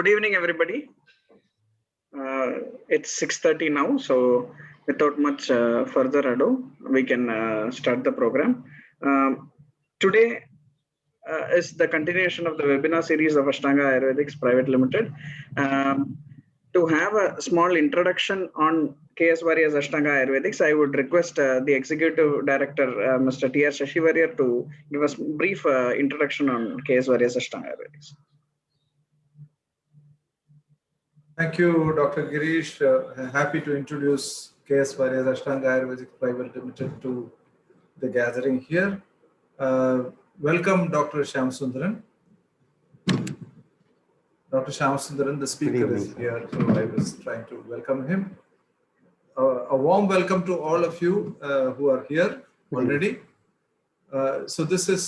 Good evening, everybody. It's 6:30 now, so without much further ado, we can start the program. Today is the continuation of the webinar series of Ashtanga Ayurvedics Private Limited. To have a small introduction on KS Warriors Ashtanga Ayurvedics, I would request the Executive Director, Mr. T.R. Shashivarya, to give us brief introduction on KS Warriors Ashtanga Ayurvedics. Thank you, Dr. Girish. Happy to introduce KS Warriors Ashtanga Ayurvedic Private Limited to the gathering here. Welcome, Dr. Shyamasundaran. Dr. Shyamasundaran, the speaker, is here, so I was trying to welcome him. A warm welcome to all of you who are here already. So this is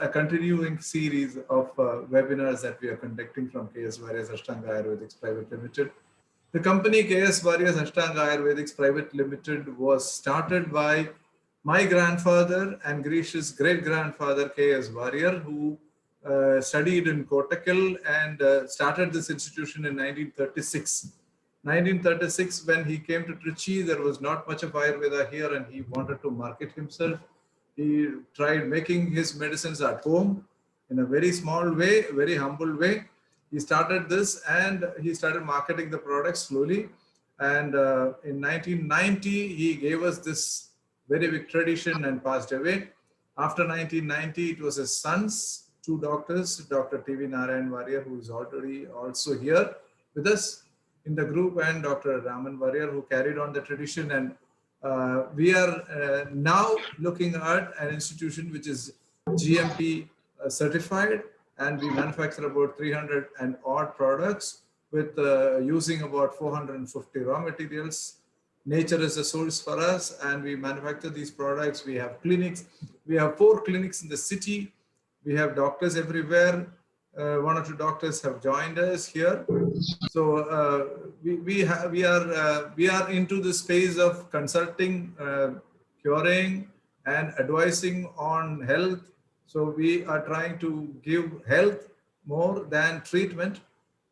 a continuing series of webinars that we are conducting from KS Warriors Ashtanga Ayurvedics Private Limited. The company KS Warriors Ashtanga Ayurvedics Private Limited was started by my grandfather and Girish's great-grandfather KS Warrior, who studied in Kottakkal and started this institution in 1936. 1936, when he came to Trichy, there was not much of Ayurveda here and he wanted to market himself. He tried making his medicines at home in a very small way, very humble way. He started this and he started marketing the products slowly. And in 1990, he gave us this very big tradition and passed away. After 1990, it was his sons, two doctors, Dr. T.V. Narayan Warrior, who is already also here with us in the group, and Dr. Raman Warrior, who carried on the tradition. And we are now looking at an institution which is GMP certified, and we manufacture about 300 and odd products with using about 450 raw materials. Nature is a source for us, and we manufacture these products. We have clinics. We have 4 clinics in the city. We have doctors everywhere. 1 or 2 doctors have joined us here. So we are into the space of consulting, curing, and advising on health. So we are trying to give health more than treatment.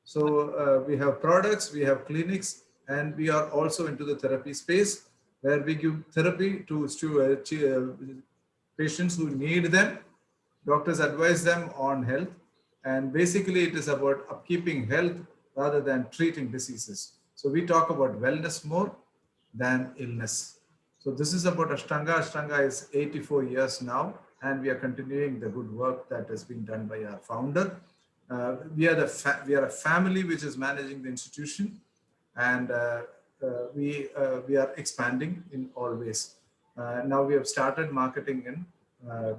So we have products, we have clinics, and we are also into the therapy space where we give therapy to patients who need them. Doctors advise them on health, and basically it is about upkeeping health rather than treating diseases. So we talk about wellness more than illness. So this is about Ashtanga. Ashtanga is 84 years now, and we are continuing the good work that has been done by our founder. We are a family which is managing the institution, and we are expanding in all ways. Now we have started marketing in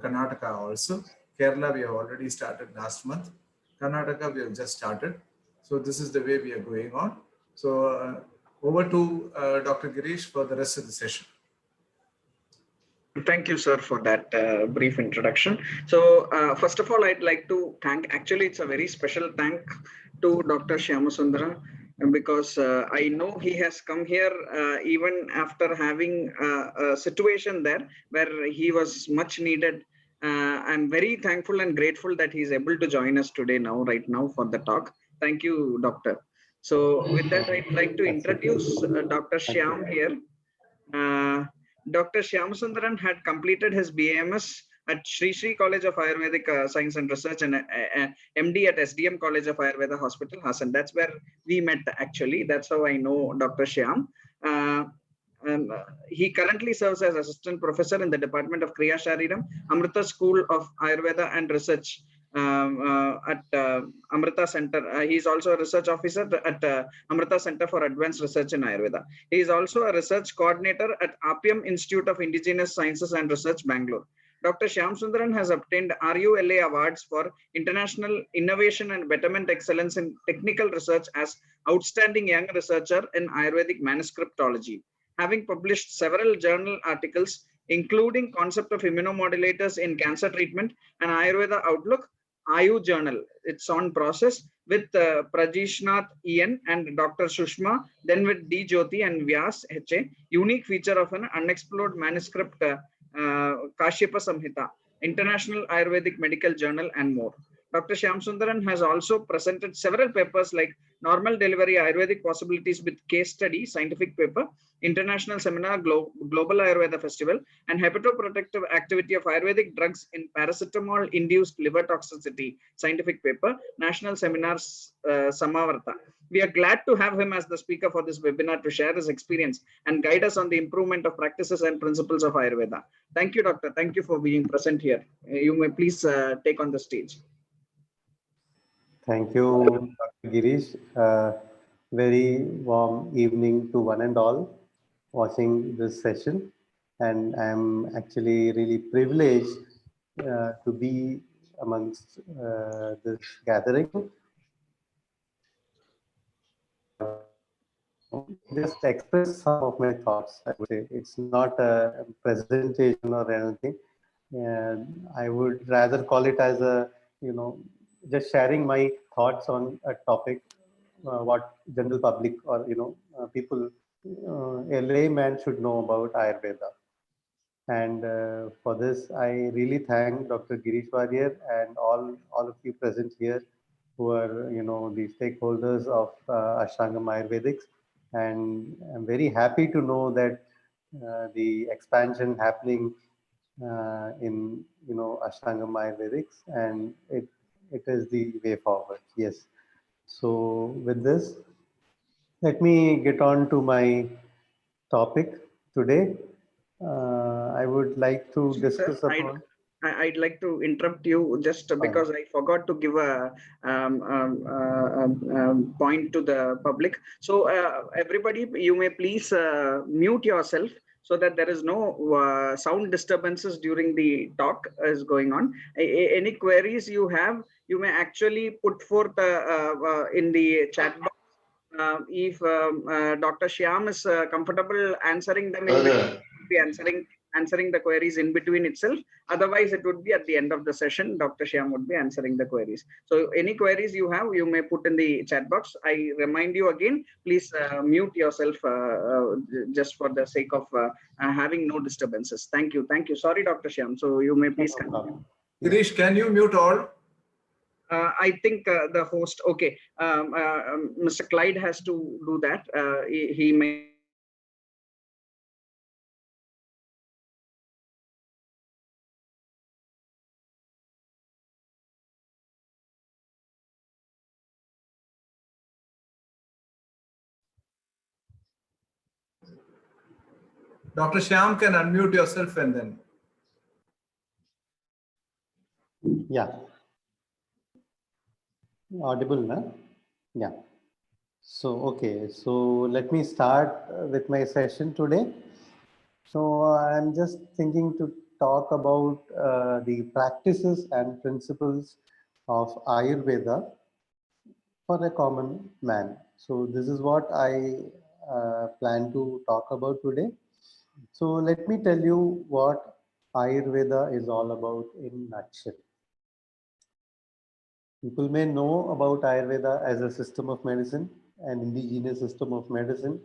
Karnataka also. Kerala we have already started last month. Karnataka we have just started. So this is the way we are going on. So over to Dr. Girish for the rest of the session. Thank you, sir, for that brief introduction. So first of all, I'd like to thank, actually it's a very special thank to Dr. Shyamasundaran, because I know he has come here even after having a situation there where he was much needed. I'm very thankful and grateful that he's able to join us today right now for the talk. Thank you, doctor. So with that, I'd like to introduce Dr. Shyam here. Dr. Shyamasundaran had completed his BAMS at Sri Sri College of Ayurvedic Science and Research and MD at SDM College of Ayurveda Hospital, Hassan. That's where we met actually. That's how I know Dr. Shyam. He currently serves as assistant professor in the Department of Kriya Shariram, Amrita School of Ayurveda and Research at Amrita Center. He is also a research officer at Amrita Center for Advanced Research in Ayurveda. He is also a research coordinator at Appium Institute of Indigenous Sciences and Research, Bangalore. Dr. Shyamasundaran has obtained RULA awards for International Innovation and Betterment Excellence in Technical Research as Outstanding Young Researcher in Ayurvedic Manuscriptology, having published several journal articles, including Concept of Immunomodulators in Cancer Treatment and Ayurveda Outlook, Ayu Journal. It's on process with Prajishnath EN and Dr. Sushma, then with D. Jyoti and Vyas HA, unique feature of an unexplored manuscript, Kashyapa Samhita, International Ayurvedic Medical Journal, and more. Dr. Shyam Sundaran has also presented several papers like Normal Delivery Ayurvedic Possibilities with Case Study, scientific paper, International Seminar, Global Ayurveda Festival, and Hepatoprotective Activity of Ayurvedic Drugs in Paracetamol-Induced Liver Toxicity, scientific paper, National Seminars Samavarta. We are glad to have him as the speaker for this webinar to share his experience and guide us on the improvement of practices and principles of Ayurveda. Thank you, Doctor. Thank you for being present here. You may please take on the stage. Thank you, Dr. Girish. Very warm evening to one and all watching this session. And I'm actually really privileged to be amongst this gathering. Just express some of my thoughts, I would say. It's not a presentation or anything. And I would rather call it as a, just sharing my thoughts on a topic, what general public or, people, a layman should know about Ayurveda. And for this, I really thank Dr. Girish Warrier and all of you present here who are, the stakeholders of Ashtangam Ayurvedics. And I'm very happy to know that the expansion happening in, Ashtangam Ayurvedics, and it is the way forward. Yes. So with this, let me get on to my topic today. I would like to discuss upon. I'd like to interrupt you just because I forgot to give a point to the public. So everybody, you may please mute yourself so that there is no sound disturbances during the talk is going on. Any queries you have, you may actually put forth in the chat box. If Dr. Shyam is comfortable answering them, be answering the queries in between itself. Otherwise, it would be at the end of the session. Dr. Shyam would be answering the queries. So any queries you have, you may put in the chat box. I remind you again, please mute yourself just for the sake of having no disturbances. Thank you. Thank you. Sorry, Dr. Shyam. So you may please continue. Girish, can you mute all? I think the host, okay. Mr. Clyde has to do that. He may. Dr. Shyam can unmute yourself and then. Yeah. Audible, na? Yeah. So, okay. So let me start with my session today. So I'm just thinking to talk about the practices and principles of Ayurveda for a common man. So this is what I plan to talk about today. So let me tell you what Ayurveda is all about in a nutshell. People may know about Ayurveda as a system of medicine, an indigenous system of medicine,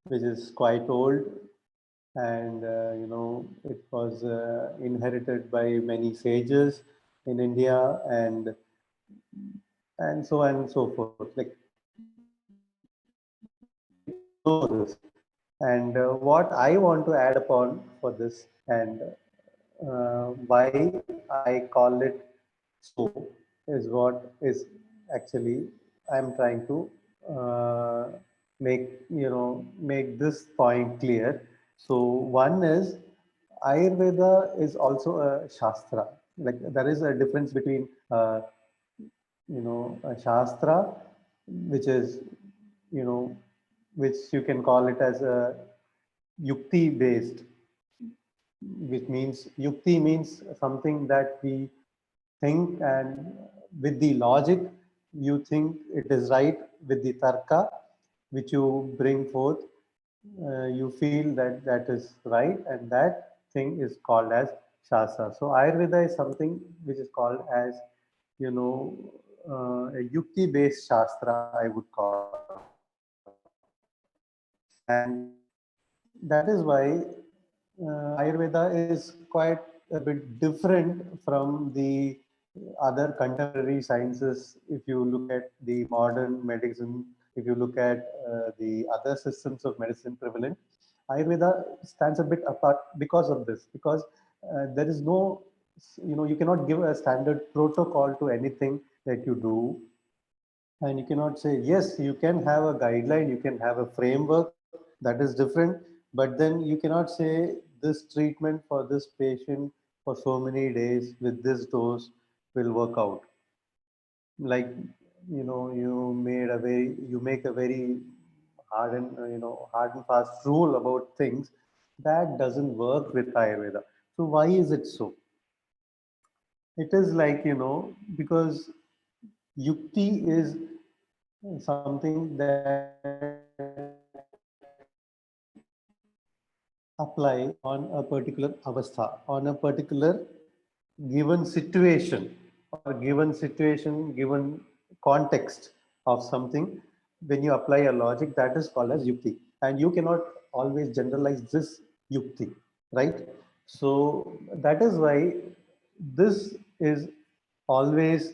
which is quite old, and it was inherited by many sages in India, and so on and so forth. Like, and what I want to add upon for this, and why I call it so, is what is actually I'm trying to make this point clear. So one is Ayurveda is also a Shastra. Like, there is a difference between a Shastra, which is, which you can call it as a Yukti based, which means Yukti means something that we think, and with the logic you think it is right, with the tarka which you bring forth, you feel that that is right, and that thing is called as Shastra. So Ayurveda is something which is called as, a Yukti based Shastra, I would call. And that is why Ayurveda is quite a bit different from the other contemporary sciences, if you look at the modern medicine, if you look at the other systems of medicine prevalent, Ayurveda stands a bit apart because of this, because there is no, you cannot give a standard protocol to anything that you do. And you cannot say, yes, you can have a guideline, you can have a framework that is different, but then you cannot say this treatment for this patient for so many days with this dose will work out. Like, you make a very hard and fast rule about things that doesn't work with Ayurveda. So why is it so? It is like, because yukti is something that apply on a particular avastha, on a particular given situation, or given situation, given context of something. When you apply a logic, that is called as yukti. And you cannot always generalize this yukti, right? So that is why this is always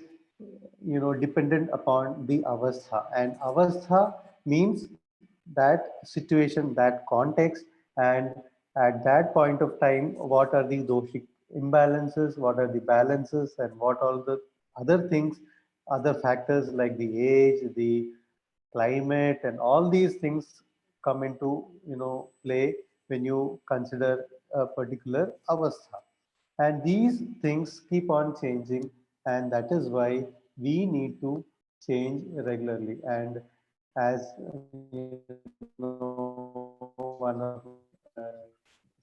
dependent upon the avastha, and avastha means that situation, that context, and at that point of time what are the doshic imbalances, what are the balances, and what all the other things, other factors like the age, the climate, and all these things come into play when you consider a particular avastha. And these things keep on changing, and that is why we need to change regularly. And as one of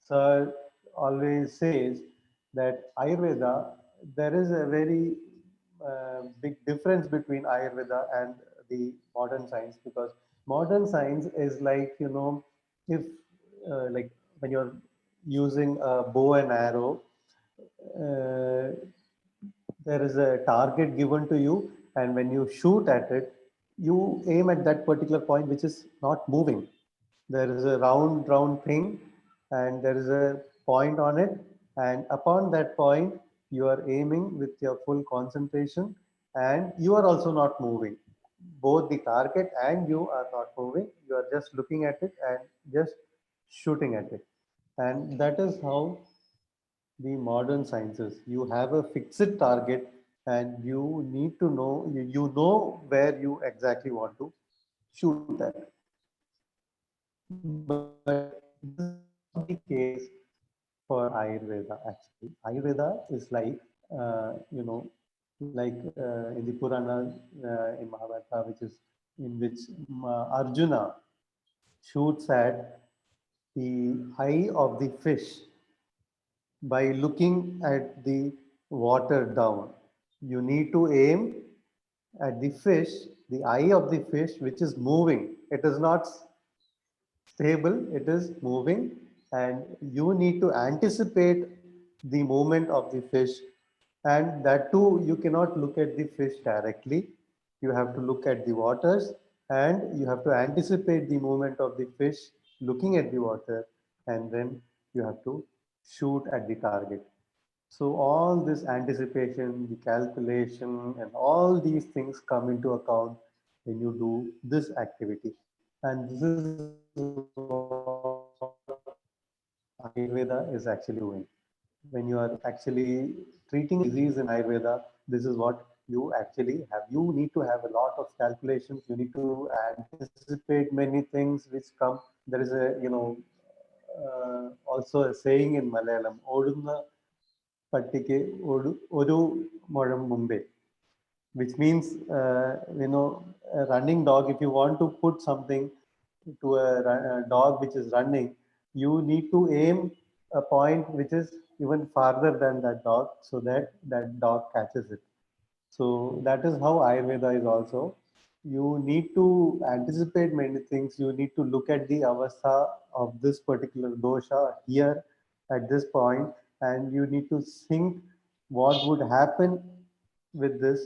sir always says that Ayurveda, there is a very big difference between Ayurveda and the modern science, because modern science is like, if like when you're using a bow and arrow, uh, there is a target given to you, and when you shoot at it, you aim at that particular point which is not moving. There is a round thing, and there is a point on it, and upon that point you are aiming with your full concentration, and you are also not moving. Both the target and you are not moving, you are just looking at it and just shooting at it. And that is how the modern sciences, you have a fixed target, and you need to know, you know where you exactly want to shoot at. But this is not the case for Ayurveda. Actually, Ayurveda is like, like in the Puranas, in Mahabharata, which is in which Arjuna shoots at the eye of the fish by looking at the water down. You need to aim at the fish, the eye of the fish, which is moving. It is not stable, it is moving, and you need to anticipate the movement of the fish. And that too, you cannot look at the fish directly. You have to look at the waters, and you have to anticipate the movement of the fish looking at the water, and then you have to shoot at the target. So all this anticipation, the calculation, and all these things come into account when you do this activity. And this is what Ayurveda is actually doing. When you are actually treating a disease in Ayurveda, this is what you actually have. You need to have a lot of calculations. You need to anticipate many things which come. There is a, also a saying in Malayalam, "Odunna പട്ടിക്ക് ഒരു മുഴം മുമ്പേ," which means, a running dog, if you want to put something to a dog which is running, you need to aim a point which is even farther than that dog, so that that dog catches it. So that is how Ayurveda is also. You need to anticipate many things. You need to look at the avastha of this particular dosha here at this point, and you need to think what would happen with this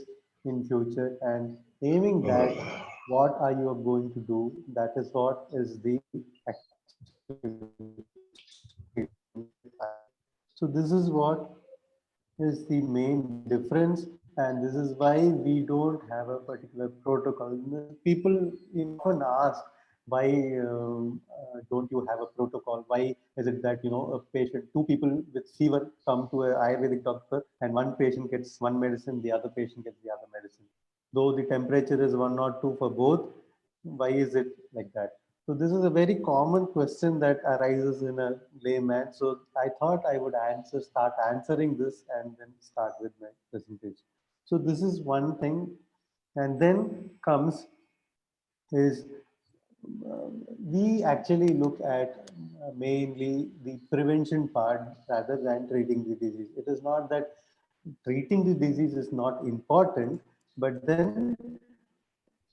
in future, and aiming that what are you going to do. That is what is the activity. So this is what is the main difference And this is why we don't have a particular protocol. People often ask, why don't you have a protocol? Why is it that, a patient, two people with fever come to an Ayurvedic doctor and one patient gets one medicine, the other patient gets the other medicine? Though the temperature is 1 or 2 for both, why is it like that? So this is a very common question that arises in a layman. So I thought I would start answering this and then start with my presentation. So this is one thing. And then comes is we actually look at mainly the prevention part rather than treating the disease. It is not that treating the disease is not important, but then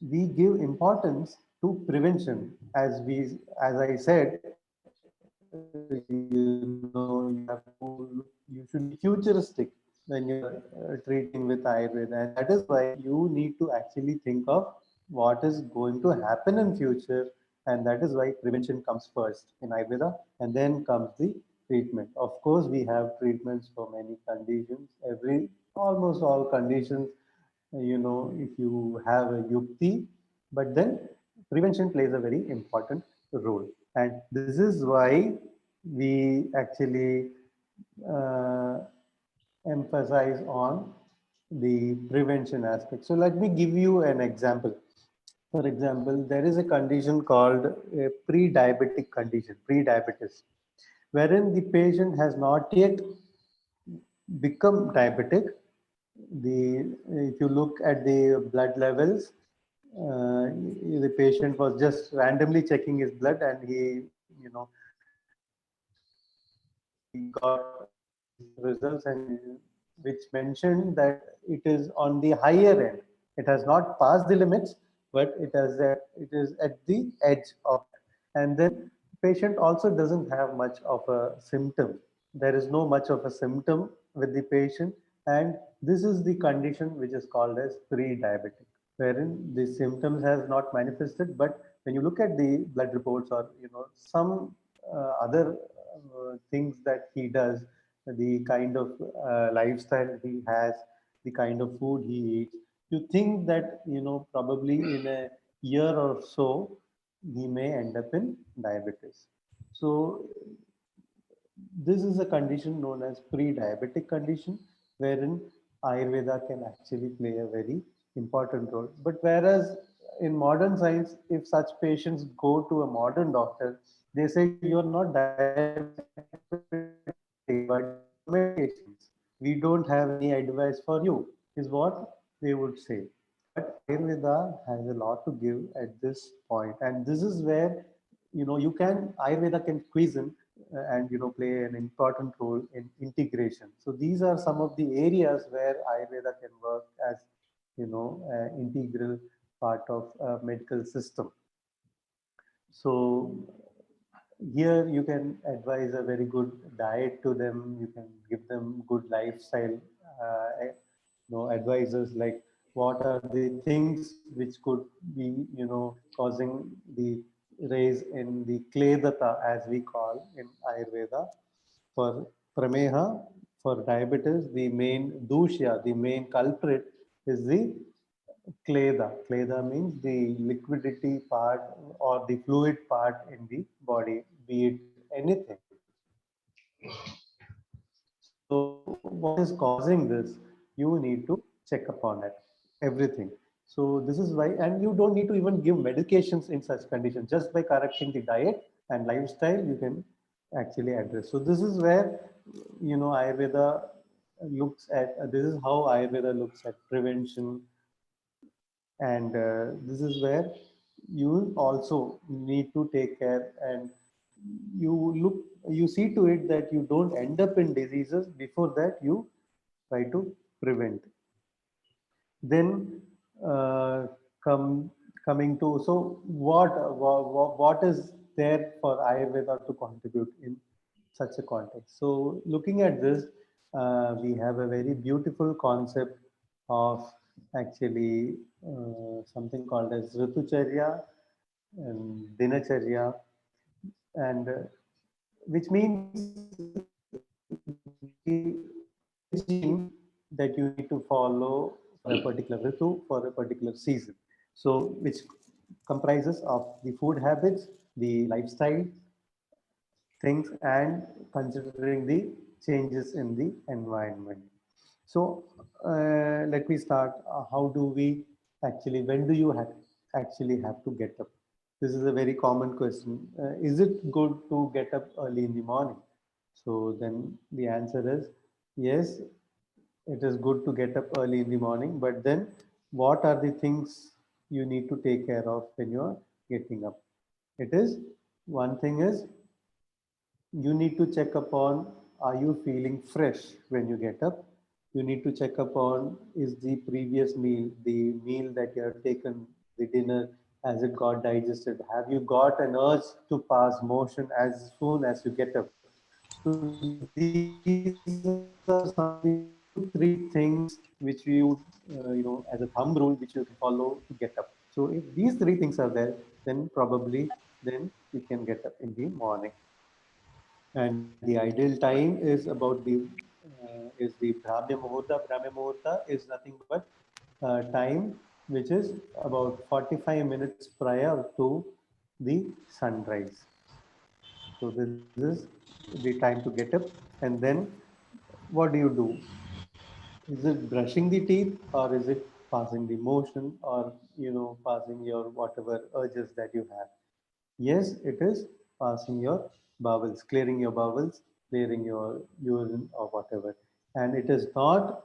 we give importance to prevention. As I said, you should be futuristic when you're treating with Ayurveda, and that is why you need to actually think of what is going to happen in future, and that is why prevention comes first in Ayurveda, and then comes the treatment. Of course, we have treatments for many conditions. Almost all conditions, if you have a yukti, but then prevention plays a very important role. And this is why we actually uh, emphasize on the prevention aspect. So let me give you an example. For example, there is a condition called a pre-diabetic condition, pre-diabetes, wherein the patient has not yet become diabetic. If you look at the blood levels, the patient was just randomly checking his blood, and he got results, and which mentioned that it is on the higher end. It has not passed the limits, but it is at the edge of that. And then patient also doesn't have much of a symptom. There is no much of a symptom with the patient, and this is the condition which is called as pre-diabetic, wherein the symptoms has not manifested, but when you look at the blood reports, or some other things that he does, the kind of lifestyle he has, the kind of food he eats, you think that probably in a year or so he may end up in diabetes. So this is a condition known as pre-diabetic condition, wherein Ayurveda can actually play a very important role. But whereas in modern science, if such patients go to a modern doctor, they say you're not diabetic, but medications. We don't have any advice for you, is what they would say. But Ayurveda has a lot to give at this point, and this is where Ayurveda can squeeze in and play an important role in integration. So these are some of the areas where Ayurveda can work as integral part of a medical system. So here you can advise a very good diet to them. You can give them good lifestyle advisors, like what are the things which could be causing the raise in the kledata, as we call in Ayurveda. For prameha, for diabetes, the main dushya, the main culprit is the kleda. Kleda means the liquidity part or the fluid part in the body, be it anything. So what is causing this? You need to check upon it, everything. So this is why, and you don't need to even give medications in such conditions. Just by correcting the diet and lifestyle, you can actually address. So this is where, Ayurveda looks at, this is how Ayurveda looks at prevention. And this is where you also need to take care, and you see to it that you don't end up in diseases. Before that, you try to prevent. Then uh, come coming to, so what is there for Ayurveda to contribute in such a context? So looking at this, we have a very beautiful concept of actually something called as Ritucharya and Dinacharya, and which means the hygiene that you need to follow for a particular ritu, for a particular season. So, which comprises of the food habits, the lifestyle, things, and considering the changes in the environment. So let me start. How do we actually, when do you actually have to get up? This is a very common question. Is it good to get up early in the morning? So then the answer is yes, it is good to get up early in the morning, but then what are the things you need to take care of when you're getting up? It is, one thing is, you need to check upon, are you feeling fresh when you get up? You need to check upon, is the previous meal, the meal that you have taken, the dinner, has it got digested? Have you got an urge to pass motion as soon as you get up? So these are some two, three things which you, as a thumb rule, which you can follow to get up. So if these three things are there, then probably then you can get up in the morning. And the ideal time is about the is the Brahmya Muhurta. Brahmya Muhurta is nothing but time which is about 45 minutes prior to the sunrise. So this is the time to get up. And then what do you do? Is it brushing the teeth, or is it passing the motion, or passing your whatever urges that you have? Yes, it is passing your bowels, clearing your bowels, clearing your urine or whatever. And it is not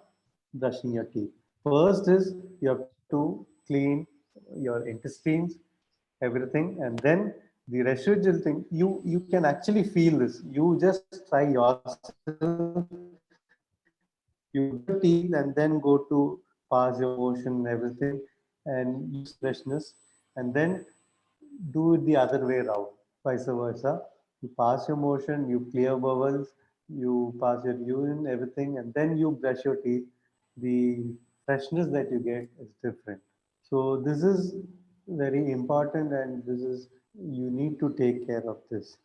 brushing your teeth. First is you have to clean your intestines, everything, and then the residual thing, you can actually feel this. You just try yourself. You brush your teeth and then go to pass your motion, everything, and you see freshness, and then do it the other way around, vice versa. You pass your motion, you clear bowels, you pass your urine, everything, and then you brush your teeth. The freshness that you get is different. So this is very important, and this is, you need to take care of this.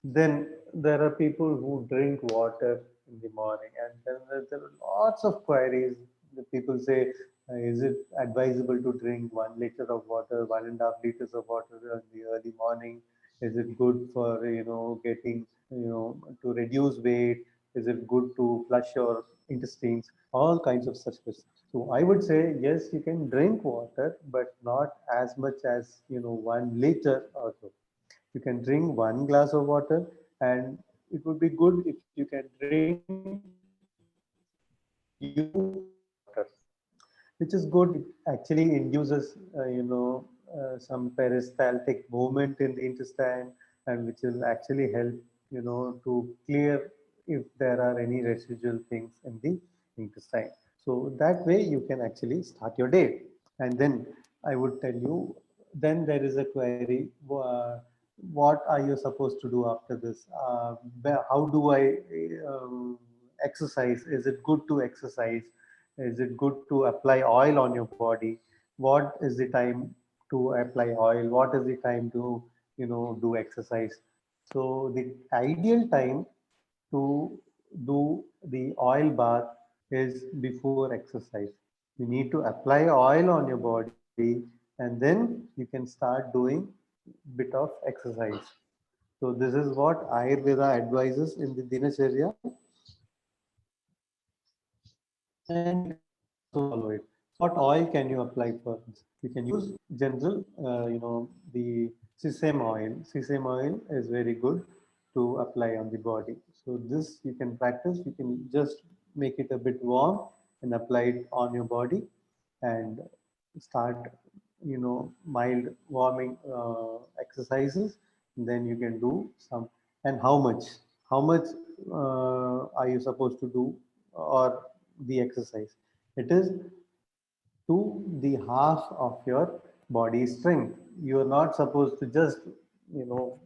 Then there are people who drink water in the morning, and then there are lots of queries. The people say, is it advisable to drink 1 liter of water, 1.5 liters of water in the early morning? Is it good for getting to reduce weight? Is it good to flush your intestines? All kinds of such questions. So I would say yes, you can drink water, but not as much as 1 liter or so. You can drink 1 glass of water, and it would be good if you can drink water, which is good. It actually induces, some peristaltic movement in the intestine, and which will actually help, to clear if there are any residual things in the intestine. So that way you can actually start your day. And then I would tell you, then there is a query, what are you supposed to do after this? How do I exercise? Is it good to exercise? Is it good to apply oil on your body? What is the time to apply oil? What is the time to, do exercise? So the ideal time to do the oil bath is before exercise. You need to apply oil on your body, and then you can start doing bit of exercise. So this is what Ayurveda advises in the Dinacharya, and you can also follow it. What oil can you apply for this? You can use general, the sesame oil. Sesame oil is very good to apply on the body. So this you can practice. You can just make it a bit warm and apply it on your body, and start, mild warming exercises. Then you can do some. And how much are you supposed to do, or the exercise? It is to the half of your body strength. You are not supposed to just, you know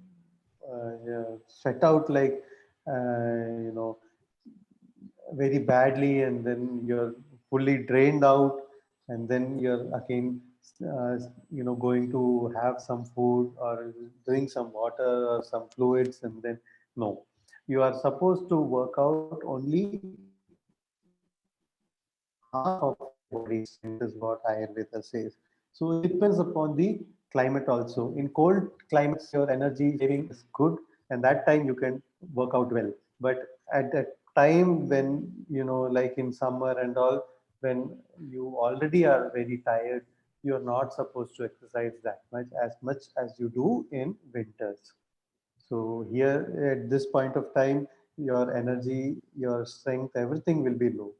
sweat out like, you know very badly, and then you're fully drained out, and then you're again, uh, going to have some food or drink some water or some fluids, and then no, you are supposed to work out only half of body strength is what Ayurveda says. So it depends upon the climate also. In cold climates, your energy saving is good, and that time you can work out well. But at that time when, like in summer and all, when you already are very tired, you're not supposed to exercise that much as you do in winters. So here at this point of time, your energy, your strength, everything will be low.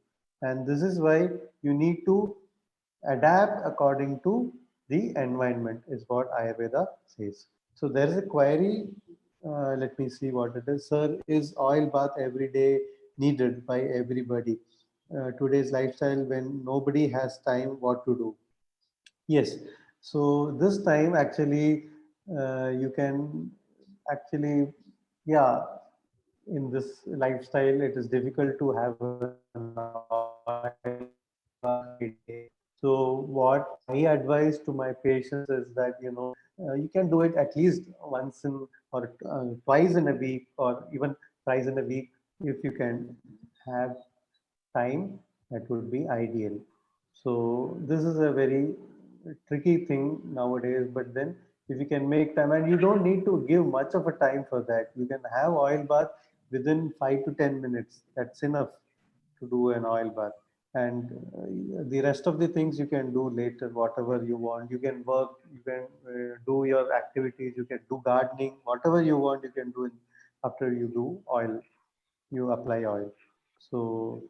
And this is why you need to adapt according to the environment is what Ayurveda says. So there is a query. Let me see what it is. Sir, is oil bath every day needed by everybody? Today's lifestyle when nobody has time, what to do? Yes. So this time actually you can actually, yeah, in this lifestyle, it is difficult to have an oil every day. So what I advise to my patients is that, you can do it at least once in or twice in a week or even thrice in a week if you can have time, that would be ideal. So this is a very tricky thing nowadays, but then if you can make time, and you don't need to give much of a time for that, you can have oil bath within 5 to 10 minutes. That's enough to do an oil bath. And the rest of the things you can do later, whatever you want. You can work, you can do your activities, you can do gardening, whatever you want, you can do it after you do oil, you apply oil. So,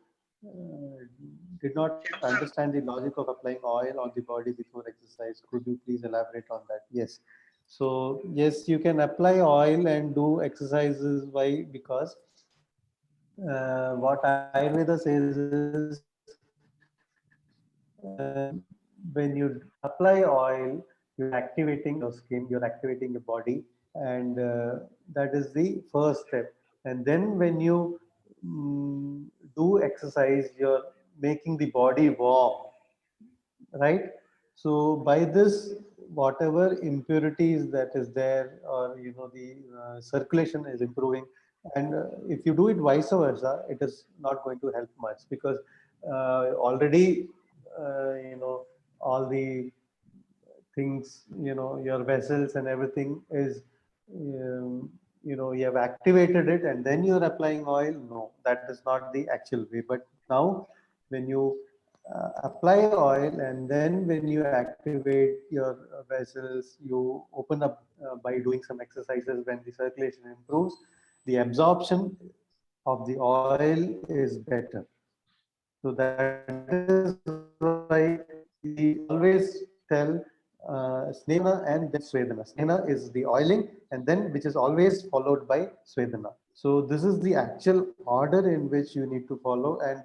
did not understand the logic of applying oil on the body before exercise. Could you please elaborate on that? Yes. So, yes, you can apply oil and do exercises. Why? Because what Ayurveda says is when you apply oil, you're activating your skin, you're activating your body, and that is the first step. And then when you do exercise, you're making the body warm, right? So by this, whatever impurities that is there, or the circulation is improving. And if you do it vice versa, it is not going to help much, because already all the things, your vessels and everything is, you have activated it and then you're applying oil. No, that is not the actual way. But now when you apply oil and then when you activate your vessels, you open up by doing some exercises. When the circulation improves, the absorption of the oil is better. So that is why we always tell Snehana and then Svedana. Snehana is the oiling, and then which is always followed by Svedana. So this is the actual order in which you need to follow. And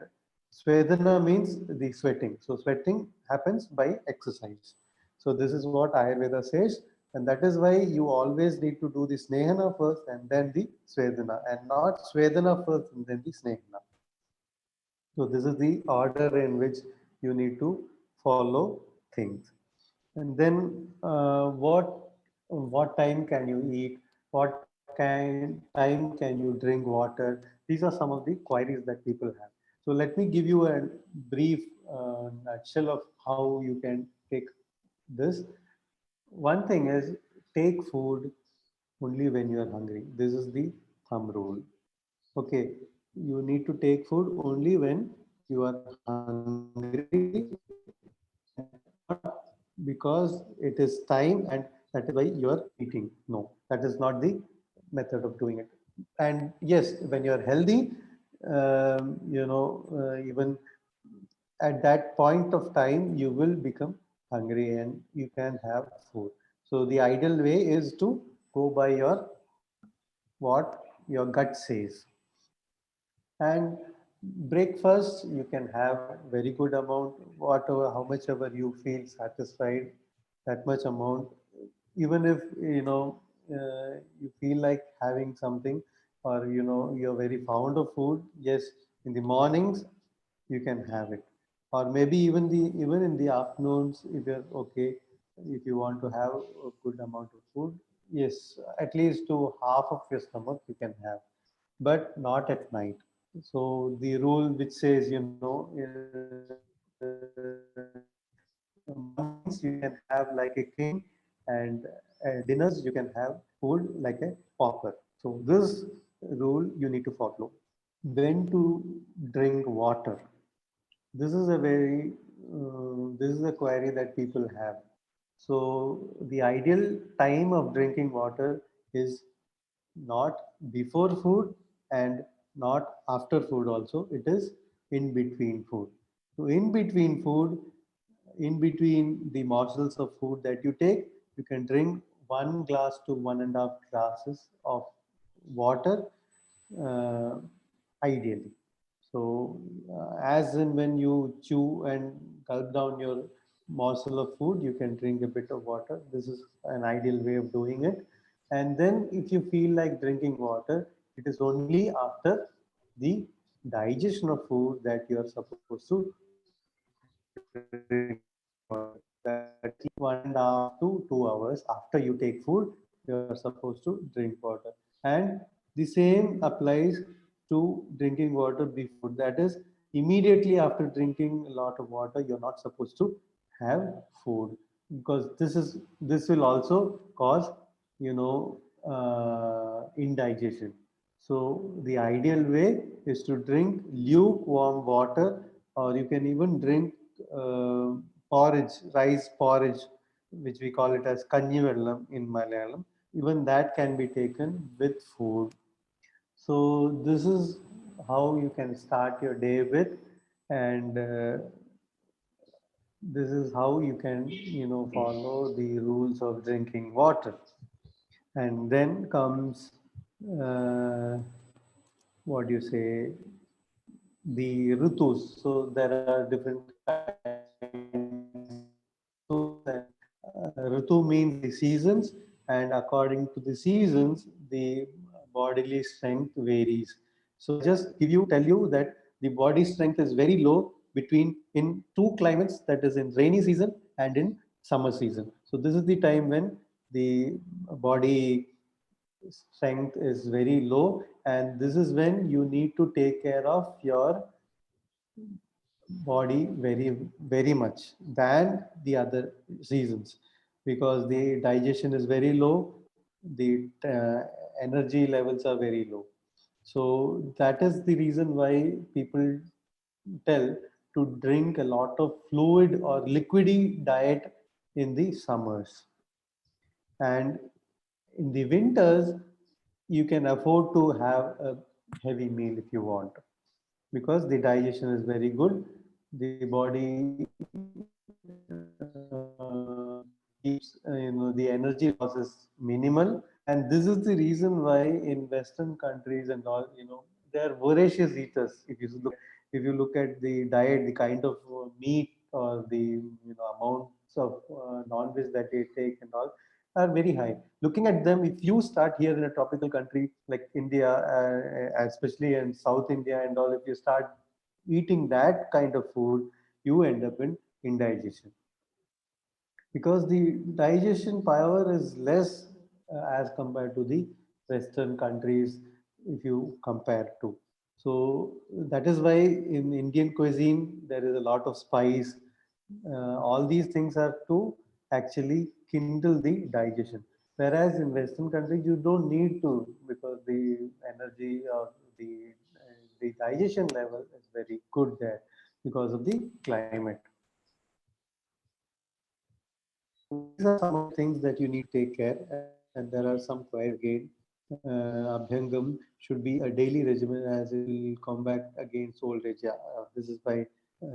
Svedana means the sweating. So sweating happens by exercise. So this is what Ayurveda says. And that is why you always need to do the Snehana first and then the Svedana, and not Svedana first and then the Snehana. So this is the order in which you need to follow things. And then what time can you eat? What time can you drink water? These are some of the queries that people have. So let me give you a brief nutshell of how you can take this. One thing is, take food only when you are hungry. This is the thumb rule. Okay, you need to take food only when you are hungry, and not because it is time and that is why you are eating. No, that is not the method of doing it. And yes, when you are healthy, even at that point of time, you will become hungry and you can have food. So the ideal way is to go by what your gut says. And breakfast, you can have very good amount, whatever, how much ever you feel satisfied, that much amount. Even if you feel like having something, or you're very fond of food, yes, in the mornings you can have it, or maybe even in the afternoons, if you're okay, if you want to have a good amount of food, yes, at least to half of your stomach you can have, but not at night. So the rule which says, mornings you can have like a king, and dinners you can have food like a pauper. So this rule you need to follow. When to drink water? This is a very this is a query that people have. So the ideal time of drinking water is not before food and not after food also. It is in between food. So in between food, in between the morsels of food that you take, you can drink 1 glass to 1.5 glasses of water, uh, ideally. So, as and when you chew and gulp down your morsel of food, you can drink a bit of water. This is an ideal way of doing it. And then, if you feel like drinking water, it is only after the digestion of food that you are supposed to drink water. That is 1.5 to 2 hours after you take food, you are supposed to drink water. And the same applies to drinking water before. That is, immediately after drinking a lot of water, you're not supposed to have food, because this will also cause, indigestion. So the ideal way is to drink lukewarm water, or you can even drink uh, porridge, rice porridge, which we call it as kanjivellam in Malayalam. Even that can be taken with food. So this is how you can start your day with, and this is how you can, follow the rules of drinking water. And then comes, uh, what do you say, the ritus. So there are different ritu means the seasons, and according to the seasons, the bodily strength varies. So tell you that the body strength is very low between in two climates, that is in rainy season and in summer season. So this is the time when the body strength is very low, and this is when you need to take care of your body very much than the other seasons, because the digestion is very low, the energy levels are very low. So that is the reason why people tell to drink a lot of fluid or liquidy diet in the summers. And in the winters, you can afford to have a heavy meal if you want, because the digestion is very good. The body keeps, the energy loss is minimal. And this is the reason why in Western countries and all, they are voracious eaters. If you look at the diet, the kind of meat or the amounts of non-veg that they take and all are very high. Looking at them, if you start here in a tropical country like India, especially in South India and all, if you start eating that kind of food, you end up in indigestion, because the digestion power is less as compared to the Western countries, if you compare to. So that is why in Indian cuisine there is a lot of spice. All these things are to actually kindle the digestion. Whereas in Western countries you don't need to, because the energy or the digestion level is very good there because of the climate. These are some of the things that you need to take care, and there are some quite again. Abhyangam should be a daily regimen, as it will combat against old age. Yeah, this is by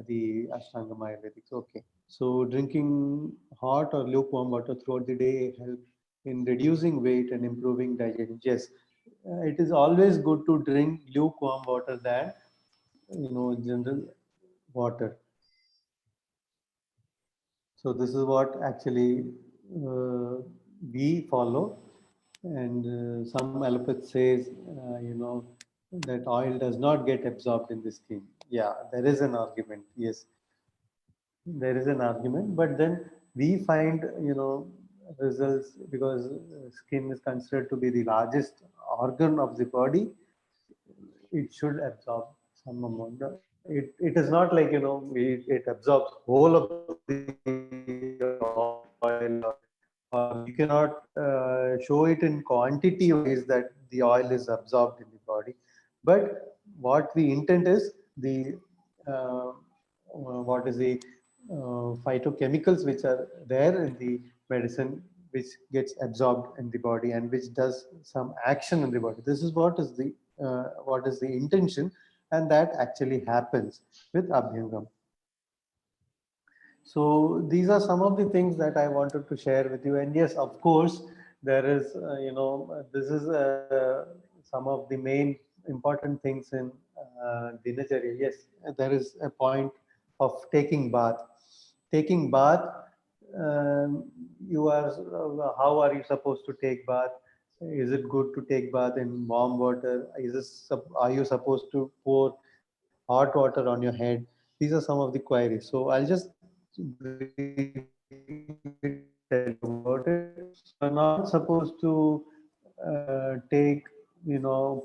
the Ashtangam Ayurvedics. Okay. So drinking hot or lukewarm water throughout the day help in reducing weight and improving digestion. Yes, it is always good to drink lukewarm water than general water. So this is what actually uh, we follow, and some allopathy says, that oil does not get absorbed in the skin. Yeah, there is an argument. Yes, there is an argument, but then we find results, because skin is considered to be the largest organ of the body. It should absorb some amount of it is not like, it absorbs whole of the oil, or you cannot show it in quantity ways that the oil is absorbed in the body. But what the intent is, the what is the phytochemicals which are there in the medicine, which gets absorbed in the body and which does some action in the body. This is what is the intention, and that actually happens with Abhyangam. So these are some of the things that I wanted to share with you. And yes, of course, there is, this is some of the main important things in Dinacharya. Yes, there is a point of taking bath. Taking bath, how are you supposed to take bath? Is it good to take bath in warm water? Are you supposed to pour hot water on your head? These are some of the queries. So I'll just briefly tell you about it. You're not supposed to take,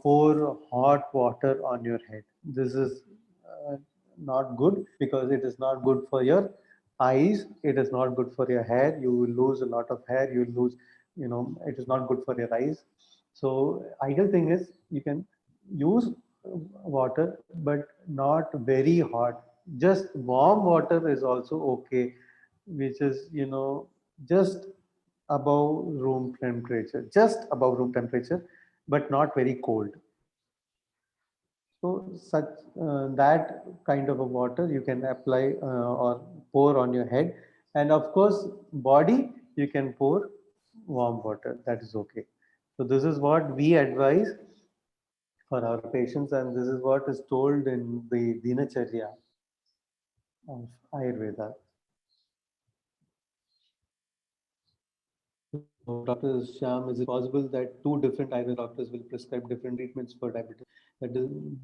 pour hot water on your head. This is not good, because it is not good for your eyes. It is not good for your hair. You will lose a lot of hair. You will lose, it is not good for your eyes. So ideal thing is you can use water, but not very hot. Just warm water is also okay, which is, just above room temperature, but not very cold. So such that kind of a water you can apply or pour on your head, and of course body you can pour warm water. That is okay. So this is what we advise for our patients, and this is what is told in the Dinacharya of Ayurveda. So, Dr. Shyam, is it possible that two different Ayurveda doctors will prescribe different treatments for diabetes?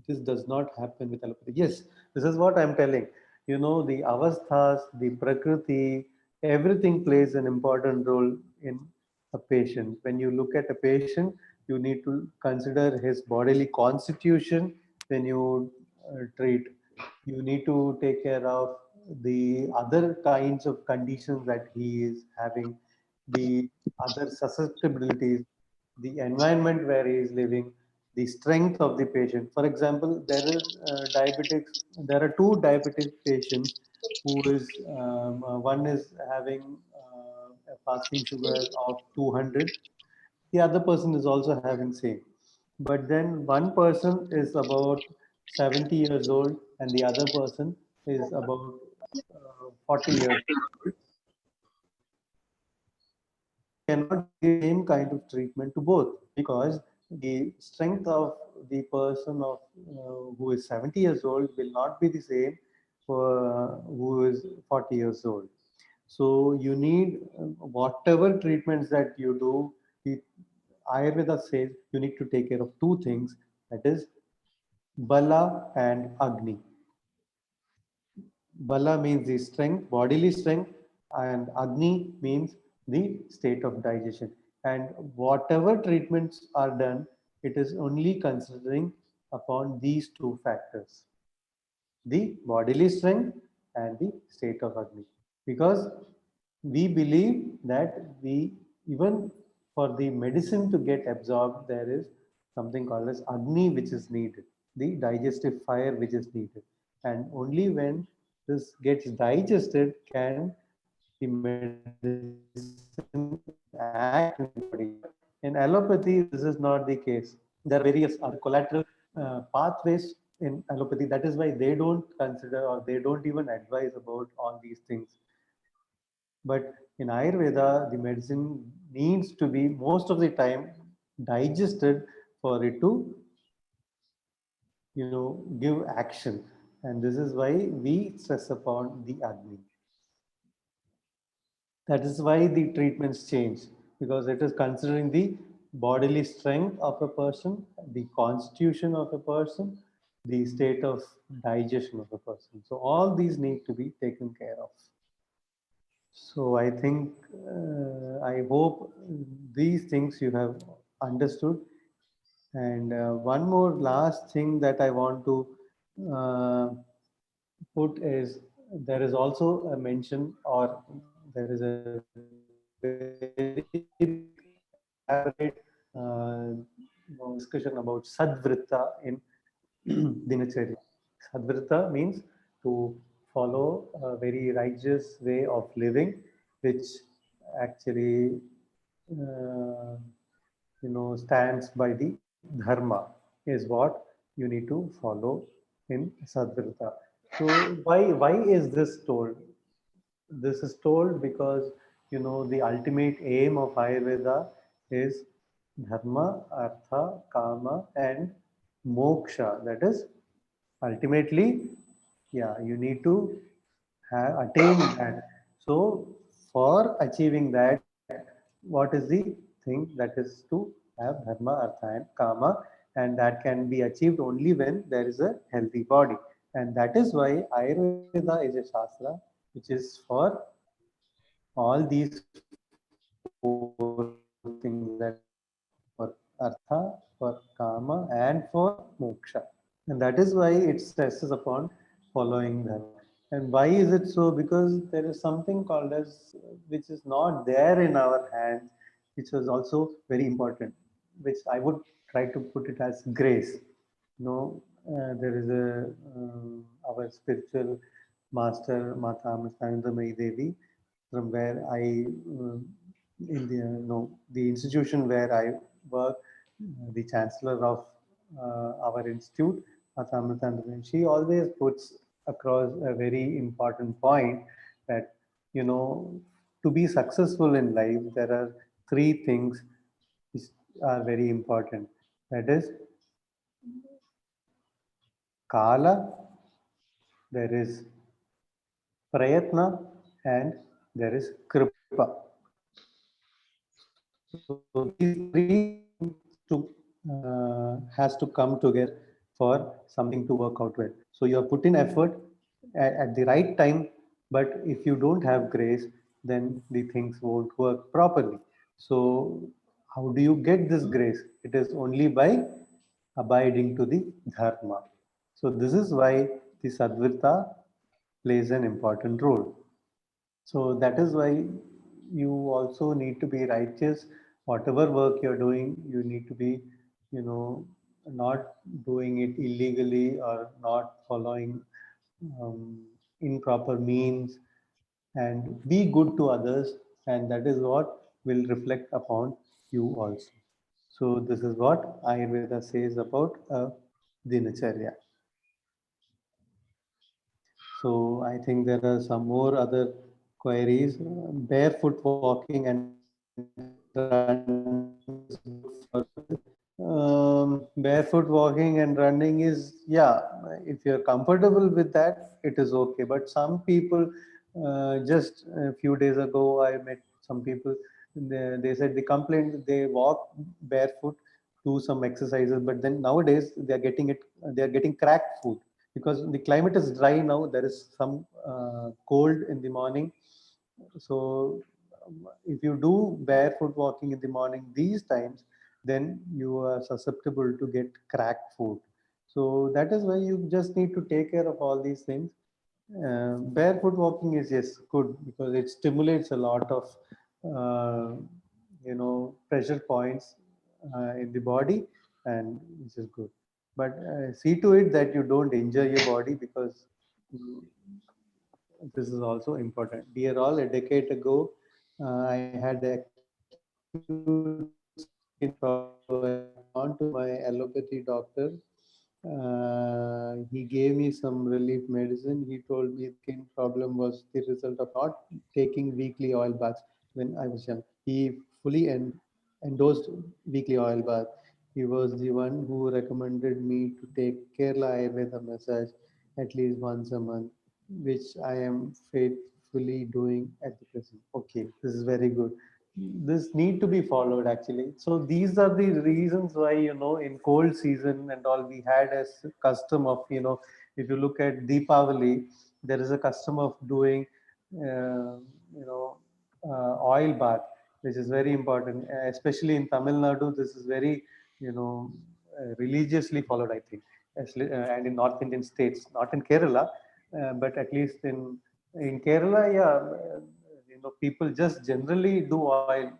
This does not happen with allopathy. Yes, this is what I'm telling. The avasthas, the prakriti, everything plays an important role in a patient. When you look at a patient, you need to consider his bodily constitution when you treat. You need to take care of the other kinds of conditions that he is having, the other susceptibilities, the environment where he is living, the strength of the patient. For example, there are two diabetic patients who is, one is having a fasting sugar of 200, the other person is also having same. But then one person is about 70 years old and the other person is about 40 years old. Cannot give same kind of treatment to both, because the strength of the person of who is 70 years old will not be the same for who is 40 years old. So you need whatever treatments that you do, the Ayurveda says you need to take care of two things, that is Bala and Agni. Bala means the strength, bodily strength, and Agni means the state of digestion. And whatever treatments are done, it is only considering upon these two factors, the bodily strength and the state of Agni. Because we believe that even for the medicine to get absorbed, there is something called as Agni which is needed, the digestive fire which is needed. And only when this gets digested can the medicine act in the body. In allopathy, this is not the case. There are various other collateral pathways in allopathy. That is why they don't consider or they don't even advise about all these things. But in Ayurveda, the medicine needs to be most of the time digested for it to, give action. And this is why we stress upon the Agni. That is why the treatments change, because it is considering the bodily strength of a person, the constitution of a person, the state of digestion of a person. So all these need to be taken care of. So I think, I hope these things you have understood. And one more last thing that I want to put is there is also a mention, or there is a very elaborate discussion about Sadvritta in Dinacharya. Sadvrita means to follow a very righteous way of living, which actually stands by the dharma, is what you need to follow in Sadvrita. So why is this told? This is told because the ultimate aim of Ayurveda is dharma, artha, kama, and moksha. That is ultimately, yeah, you need to attain that. So for achieving that, what is the thing? That is to have dharma, artha, and kama, and that can be achieved only when there is a healthy body. And that is why Ayurveda is a shastra which is for all these four things, that is for artha, for kama, and for moksha. And that is why it stresses upon following dharma. And why is it so? Because there is something called as, which is not there in our hands, which was also very important, which I would try to put it as grace. There is our spiritual master, Mata Amritanandamayi Devi, from where I, in the the institution where I work, the chancellor of our institute, Mata Amritanandamayi, she always puts across a very important point that to be successful in life, there are three things which are very important. That is Kala, there is Prayatna, and there is Kripa. So these three to has to come together for something to work out well. So you have put in effort at the right time, but if you don't have grace, then the things won't work properly. So how do you get this grace? It is only by abiding to the dharma. So this is why the Sadvrita plays an important role. So that is why you also need to be righteous. Whatever work you're doing, you need to be, not doing it illegally or not following um, improper means, and be good to others, and that is what will reflect upon you also. So this is what Ayurveda says about dinacharya. So I think there are some more other queries. Barefoot walking and running is good for barefoot walking and running is, yeah, if you're comfortable with that, it is okay. But some people, just a few days ago, I met some people. They said they complained they walk barefoot, do some exercises, but then nowadays they are getting cracked foot because the climate is dry now. There is some cold in the morning. So if you do barefoot walking in the morning these times, then you are susceptible to get cracked foot. So that is why you just need to take care of all these things. Barefoot walking is, yes, good because it stimulates a lot of pressure points in the body, and which is good. But see to it that you don't injure your body, because mm, this is also important. Dear all, a decade ago, I had acute skin problem. I gone to my allopathy doctor. He gave me some relief medicine. He told me skin problem was the result of not taking weekly oil baths when I was young. He fully endorsed weekly oil bath. He was the one who recommended me to take Kerala Ayurveda massage at least once a month, which I am faithfully doing at the present. Okay, this is very good. This need to be followed actually. So these are the reasons why, in cold season and all, we had a custom of, if you look at Deepavali, there is a custom of doing oil bath, which is very important, especially in Tamil Nadu. This is very, religiously followed, I think, and in North Indian states, not in Kerala. but at least in Kerala, yeah, people just generally do oil.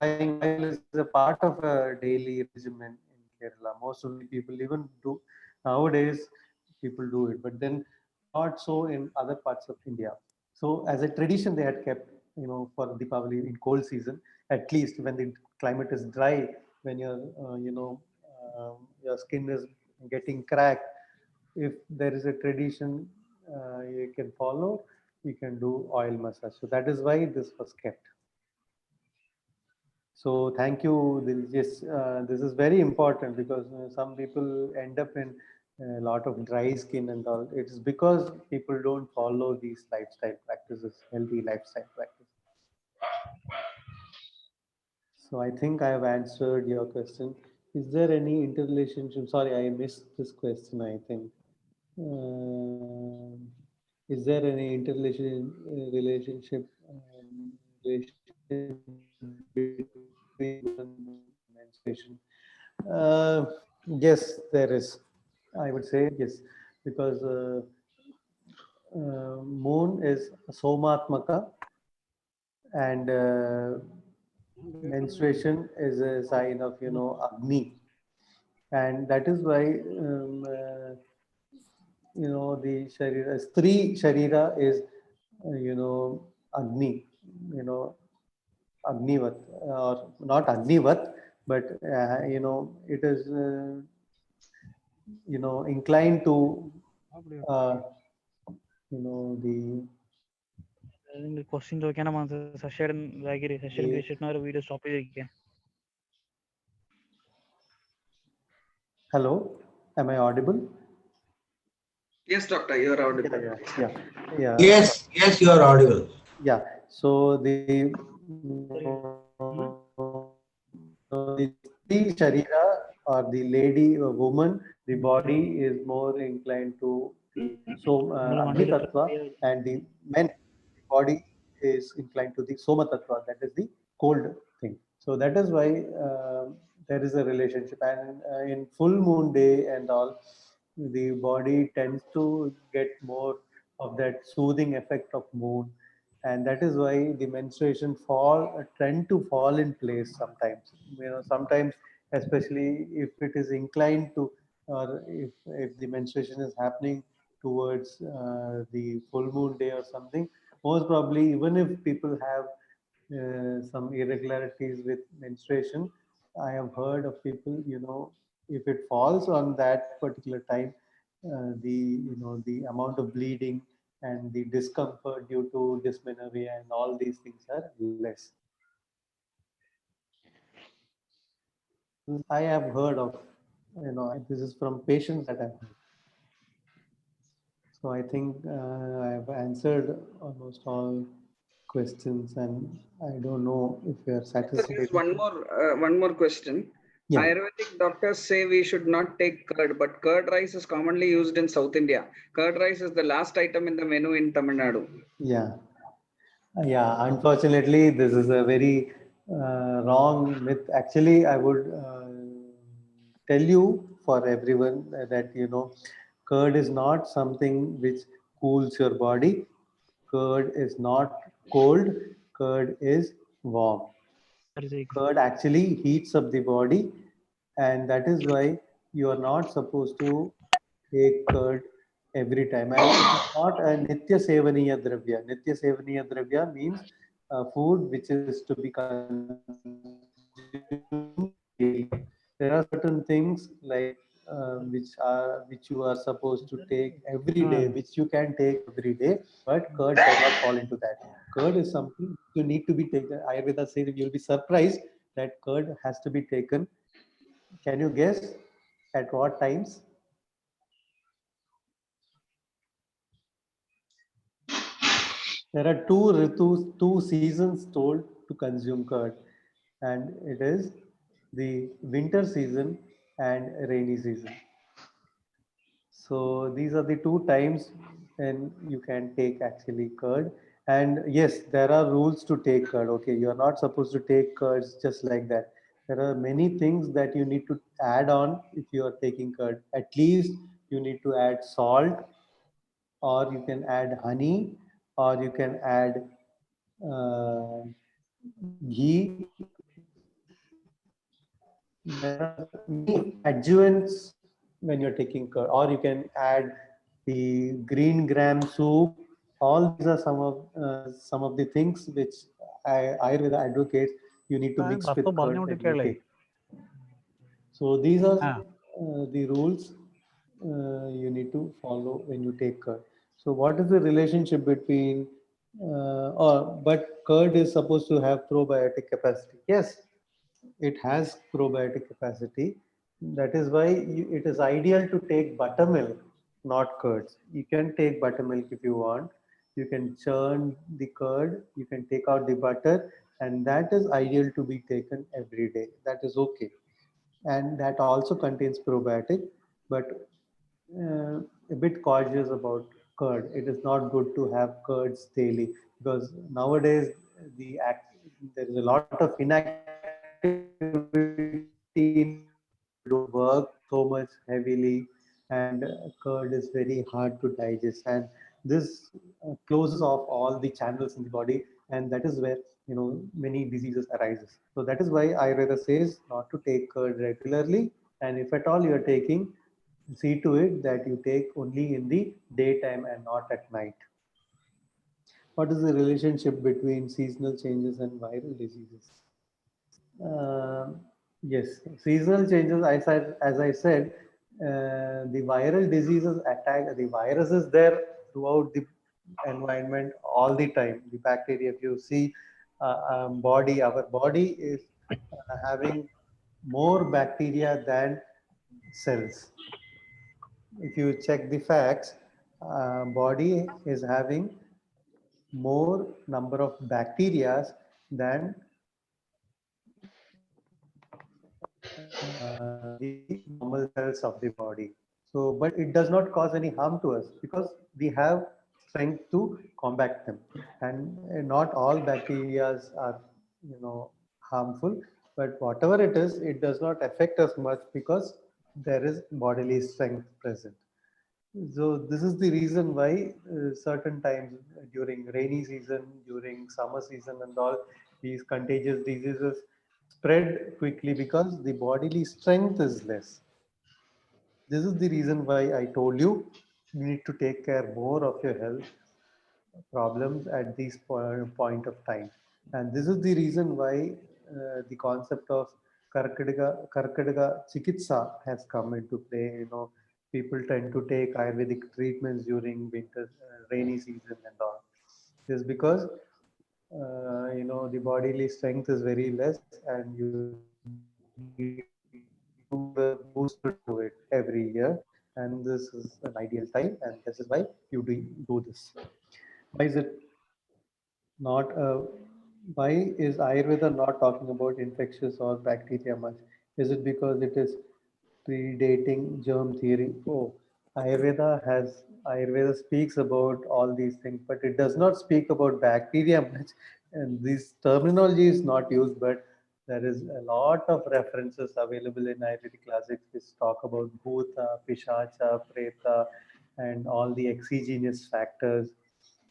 Oil is a part of a daily regimen in Kerala. Most of the people even do nowadays. People do it, but then not so in other parts of India. So as a tradition, they had kept, for Deepavali in cold season, at least when the climate is dry, when your skin is getting cracked. If there is a tradition you can follow, you can do oil massage. So that is why this was kept. So thank you. This is very important because some people end up in a lot of dry skin and all. It is because people don't follow these lifestyle practices, healthy lifestyle practices. So I think I have answered your question. Is there any interrelationship? Sorry, I missed this question, I think. Is there any relationship between menstruation? Yes, there is. I would say yes, because moon is Somatmaka, and menstruation is a sign of Agni, and that is why the Sharira, Stri Sharira is Agni, you know Agnivat, or not Agnivat, but it is inclined to the question जो क्या ना मानते सशेड लागिरे सशेड बेशेड ना video stop ही देखिए. Hello, am I audible? Yes, doctor, you are audible. Yeah. Yes, you are audible. Yeah. So the Sharira, or the lady or woman, the body is more inclined to Agni Tattva, and the men body is inclined to the Soma Tattva, that is the cold thing. So that is why there is a relationship, and in full moon day and all, the body tends to get more of that soothing effect of moon, and that is why the menstruation tend to fall in place sometimes. Sometimes, especially if it is inclined to, or if the menstruation is happening towards the full moon day or something, most probably, even if people have some irregularities with menstruation, I have heard of people, if it falls on that particular time, the amount of bleeding and the discomfort due to dysmenorrhea and all these things are less. I have heard of, this is from patients that I've heard. So I think I have answered almost all questions, and I don't know if you are satisfied. There's one more question. Yeah. Ayurvedic doctors say we should not take curd, but curd rice is commonly used in South India. Curd rice is the last item in the menu in Tamil Nadu. Yeah. Unfortunately, this is a very wrong myth. Actually, I would tell you for everyone that curd is not something which cools your body. Curd is not cold. Curd is warm. Curd actually heats up the body, and that is why you are not supposed to take curd every time. And it's not a Nitya Sevaniya Dravya. Nitya Sevaniya Dravya means food which is to be consumed daily. There are certain things like which you are supposed to take every day, which you can take every day, but curd does not fall into that. Curd is something you need to be taken. Ayurveda says you'll be surprised that curd has to be taken. Can you guess at what times? There are two seasons told to consume curd, and it is the winter season and rainy season. So these are the two times when you can take actually curd. And yes, there are rules to take curd. Okay, you are not supposed to take curds just like that. There are many things that you need to add on if you are taking curd. At least you need to add salt, or you can add honey, or you can add uh, ghee. There are many adjuvants when you're taking curd, or you can add the green gram soup. All these are some of the things which Ayurveda advocates you need to mix with curd when you take. So these are the rules you need to follow when you take curd. So what is the relationship between, but curd is supposed to have probiotic capacity. Yes, it has probiotic capacity. That is why it is ideal to take buttermilk, not curds. You can take buttermilk if you want. You can churn the curd, you can take out the butter, and that is ideal to be taken every day. That is okay. And that also contains probiotic, but a bit cautious about curd. It is not good to have curds daily because nowadays the there is a lot of inactivity. Don't work so much heavily, and curd is very hard to digest, and this closes off all the channels in the body, and that is where many diseases arises. So that is why Ayurveda says not to take curd regularly, and if at all you are taking, see to it that you take only in the daytime and not at night. What is the relationship between seasonal changes and viral diseases? Yes, seasonal changes, as I said, the viral diseases attack, the virus is there throughout the environment all the time. The bacteria, if you see our body is having more bacteria than cells. If you check the facts, body is having more number of bacteria than the normal cells of the body. So, but it does not cause any harm to us because we have strength to combat them. And not all bacteria are, harmful. But whatever it is, it does not affect us much because there is bodily strength present. So this is the reason why certain times during rainy season, during summer season and all, these contagious diseases spread quickly because the bodily strength is less. This is the reason why I told you need to take care more of your health problems at this point of time. And this is the reason why the concept of Karkadaga Chikitsa has come into play. People tend to take Ayurvedic treatments during winter, rainy season and all. This is because, the bodily strength is very less and you need to booster to it every year. And this is an ideal time, and this is why you do this. Why is it not? Why is Ayurveda not talking about infectious or bacteria much? Is it because it is predating germ theory? Oh, Ayurveda speaks about all these things, but it does not speak about bacteria much. And this terminology is not used, but there is a lot of references available in Ayurvedic classics which talk about Bhuta, Pishacha, Preta, and all the exogenous factors.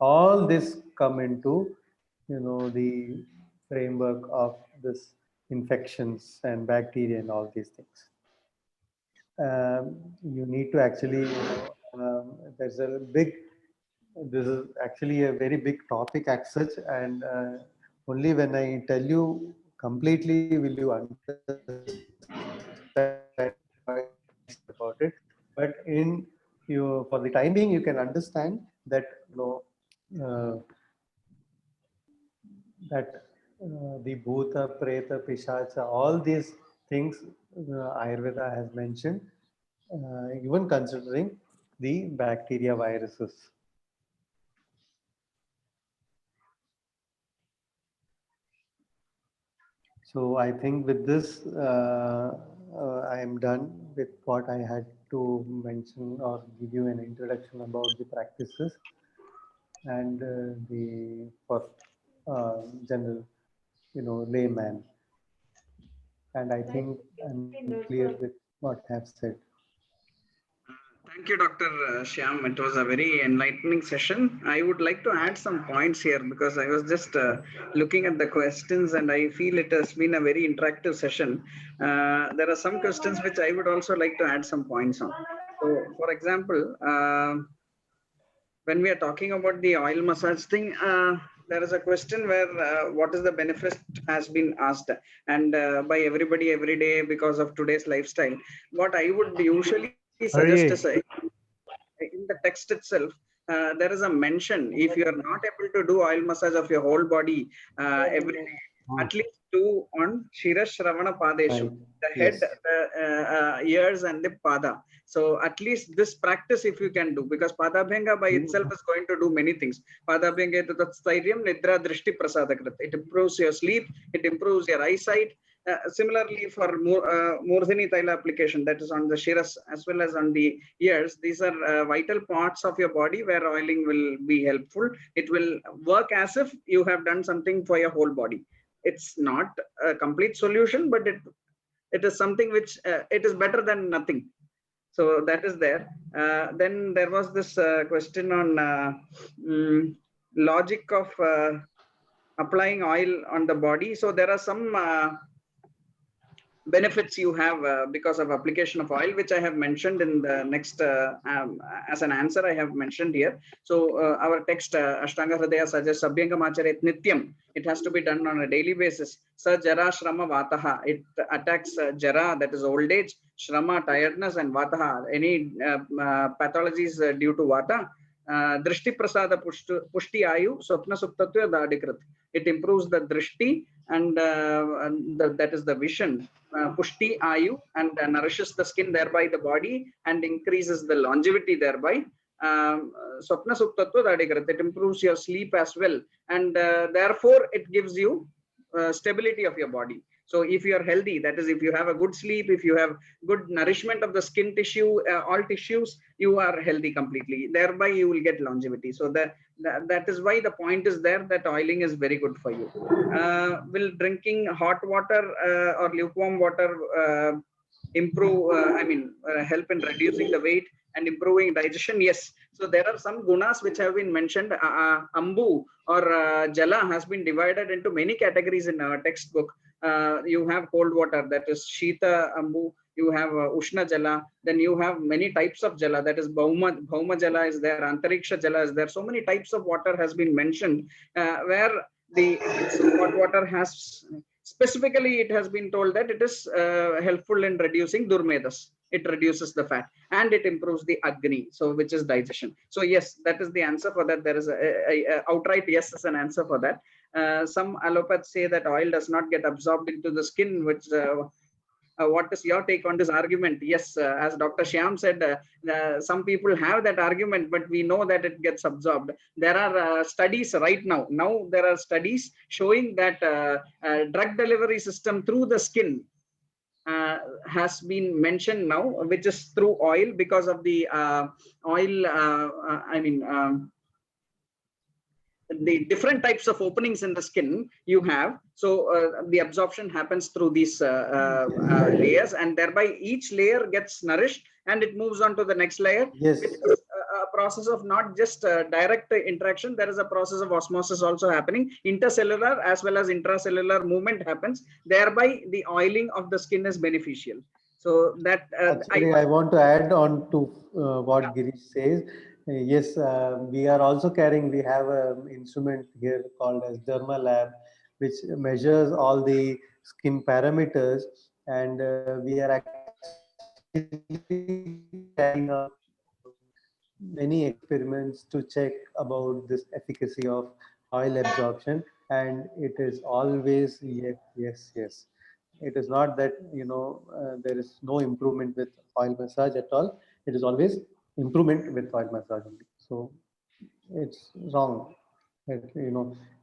All this come into the framework of this infections and bacteria and all these things. You need to actually, there's a big, this is actually a very big topic as such, and only when I tell you completely will you understand about it. But for the time being, you can understand that uh, the Bhuta, Preta, Pishacha, all these things Ayurveda has mentioned, even considering the bacteria viruses. So I think with this, I am done with what I had to mention or give you an introduction about the practices and the for general, layman. And I think I'm clear with what I have said. Thank you, Dr. Shyam. It was a very enlightening session. I would like to add some points here because I was just looking at the questions and I feel it has been a very interactive session. There are some questions which I would also like to add some points on. So, for example, when we are talking about the oil massage thing, there is a question where what is the benefit has been asked and by everybody every day because of today's lifestyle. What I would usually suggest is in the text itself, there is a mention if you are not able to do oil massage of your whole body every day, at least do on Shira Shravana Padeshu, the head, the ears, and the pada. So at least this practice, if you can do, because Padabhyanga by itself is going to do many things. Padabhyanga Tatstairyam Nidra Drishti Prasadakrit. It improves your sleep, it improves your eyesight. Similarly, for Murdhini Taila application, that is on the Shiras as well as on the ears, these are vital parts of your body where oiling will be helpful. It will work as if you have done something for your whole body. It's not a complete solution, but it is something which it is better than nothing. So that is there. Then there was this question on logic of applying oil on the body. So there are some benefits you have because of application of oil, which I have mentioned in the next as an answer I have mentioned here. So our text Ashtanga Hridaya suggests Abhyangam Acharet Nityam. It has to be done on a daily basis. Sa Jara Shrama Vataha. It attacks Jara, that is old age, Shrama, tiredness, and Vataha, any pathologies due to Vata. Drishti Prasada Pushti Ayu, Swapna Suptatva Dadikrit. It improves the Drishti and that is the vision. Pushti Ayu, and nourishes the skin, thereby the body, and increases the longevity thereby. Swapna Suptatva Dadikrit. It improves your sleep as well, and therefore it gives you stability of your body. So if you are healthy, that is, if you have a good sleep, if you have good nourishment of the skin tissue, all tissues, you are healthy completely. Thereby, you will get longevity. So that is why the point is there that oiling is very good for you. Will drinking hot water or lukewarm water improve? Help in reducing the weight and improving digestion? Yes. So there are some gunas which have been mentioned. Ambu or Jala has been divided into many categories in our textbook. You have cold water, that is Shita Ambu, you have Ushna Jala, then you have many types of Jala, that is Bhauma Jala is there, Antariksha Jala is there. So many types of water has been mentioned where the hot water has, specifically it has been told that it is helpful in reducing Durmedas. It reduces the fat and it improves the Agni, so which is digestion. So yes, that is the answer for that. There is a outright yes as an answer for that. Some allopaths say that oil does not get absorbed into the skin, which what is your take on this argument? Yes, as Dr. Shyam said, some people have that argument, but we know that it gets absorbed. There are studies right now. Now there are studies showing that drug delivery system through the skin has been mentioned now, which is through oil, because of the oil. The different types of openings in the skin you have. So the absorption happens through these layers, and thereby each layer gets nourished and it moves on to the next layer. Yes. It is a process of not just direct interaction. There is a process of osmosis also happening. Intercellular as well as intracellular movement happens. Thereby the oiling of the skin is beneficial. So that actually, I want to add on to what Girish says. Yes, we are also carrying, we have an instrument here called as Derma Lab, which measures all the skin parameters, and we are actually carrying out many experiments to check about this efficacy of oil absorption, and it is always yes. It is not that there is no improvement with oil massage at all. It is always improvement with oil massage only. So it's wrong. That,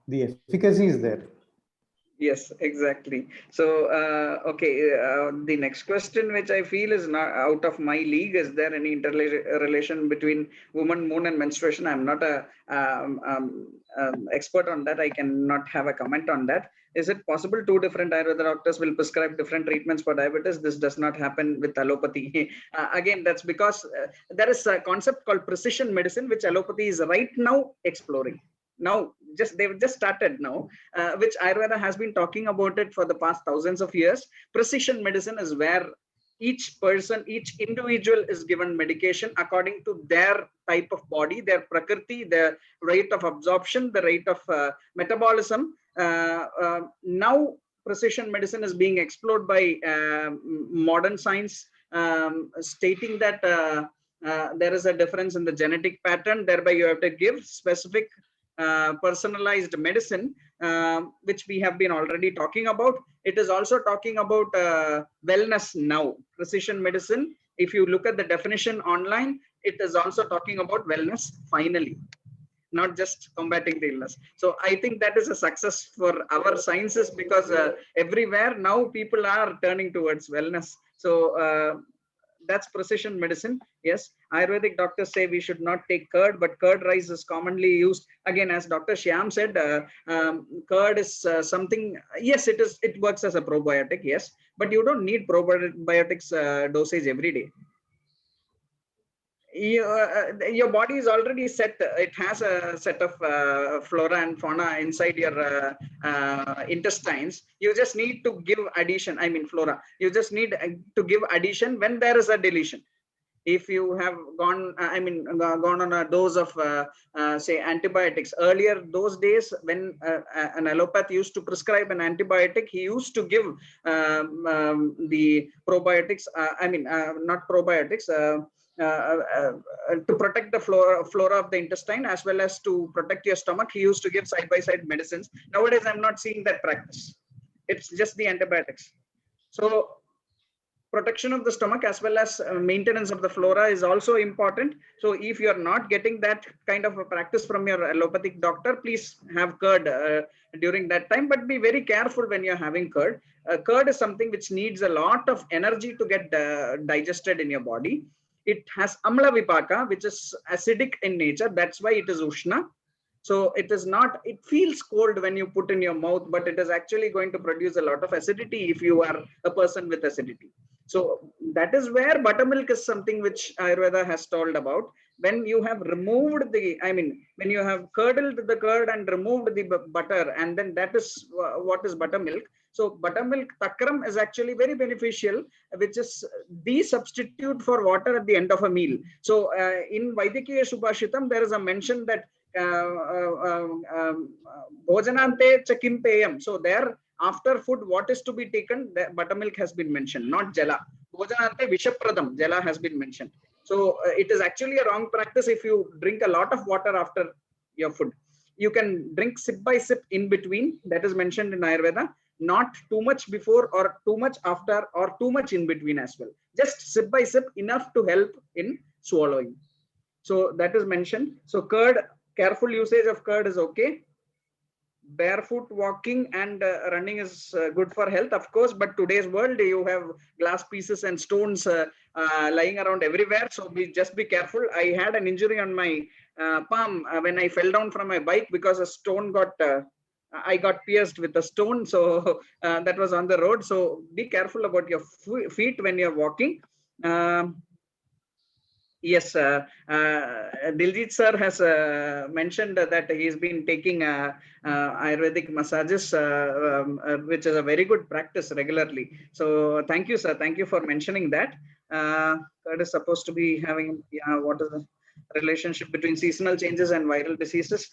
the efficacy is there. Yes, exactly. So, the next question, which I feel is not out of my league, is there any interrelation between woman, moon, and menstruation? I'm not a expert on that. I cannot have a comment on that. Is it possible two different Ayurveda doctors will prescribe different treatments for diabetes? This does not happen with allopathy. Again, that's because there is a concept called precision medicine, which allopathy is right now exploring. Now, they've just started now, which Ayurveda has been talking about it for the past thousands of years. Precision medicine is where each person, each individual is given medication according to their type of body, their prakriti, their rate of absorption, the rate of metabolism. Now precision medicine is being explored by modern science, stating that there is a difference in the genetic pattern, thereby you have to give specific personalized medicine, which we have been already talking about. It is also talking about wellness now. Precision medicine, if you look at the definition online, it is also talking about wellness finally, not just combating the illness. So I think that is a success for our sciences, because everywhere now people are turning towards wellness. So that's precision medicine. Yes, Ayurvedic doctors say we should not take curd, but curd rice is commonly used. Again, as Dr. Shyam said, curd is something, yes, it works as a probiotic, yes, but you don't need probiotics dosage every day. Your body is already set. It has a set of flora and fauna inside your intestines. You just need to give addition. I mean flora. You just need to give addition when there is a deletion. If you have gone on a dose of say antibiotics earlier, those days when an allopath used to prescribe an antibiotic, he used to give the probiotics, not probiotics, to protect the flora of the intestine as well as to protect your stomach. He used to give side by side medicines. Nowadays I'm not seeing that practice. It's just the antibiotics. So protection of the stomach as well as maintenance of the flora is also important. So if you're not getting that kind of a practice from your allopathic doctor, please have curd during that time, but be very careful when you're having curd. Curd is something which needs a lot of energy to get digested in your body. It has amla vipaka, which is acidic in nature. That's why it is ushna. So it is not, it feels cold when you put in your mouth, but it is actually going to produce a lot of acidity if you are a person with acidity. So that is where buttermilk is something which Ayurveda has told about. When you have removed the, when you have curdled the curd and removed the butter, and then that is what is buttermilk. So buttermilk takram is actually very beneficial, which is the substitute for water at the end of a meal. So in Vaidyakiya Subhashitam, there is a mention that bhojanante chakim peyam. So there, after food, what is to be taken? The buttermilk has been mentioned, not jala. Bhojanante vishapradam, jala has been mentioned. So it is actually a wrong practice if you drink a lot of water after your food. You can drink sip by sip in between. That is mentioned in Ayurveda. Not too much before or too much after or too much in between as well. Just sip by sip, enough to help in swallowing. So that is mentioned. So curd, careful usage of curd is okay. Barefoot walking and running is good for health, of course, but today's world you have glass pieces and stones lying around everywhere, so just be careful. I had an injury on my palm when I fell down from my bike because a stone got I got pierced with a stone, so that was on the road. So be careful about your feet when you're walking. Yes, Diljit sir has mentioned that he's been taking Ayurvedic massages, which is a very good practice regularly. So thank you, sir. Thank you for mentioning that. That is supposed to be having, what is the relationship between seasonal changes and viral diseases?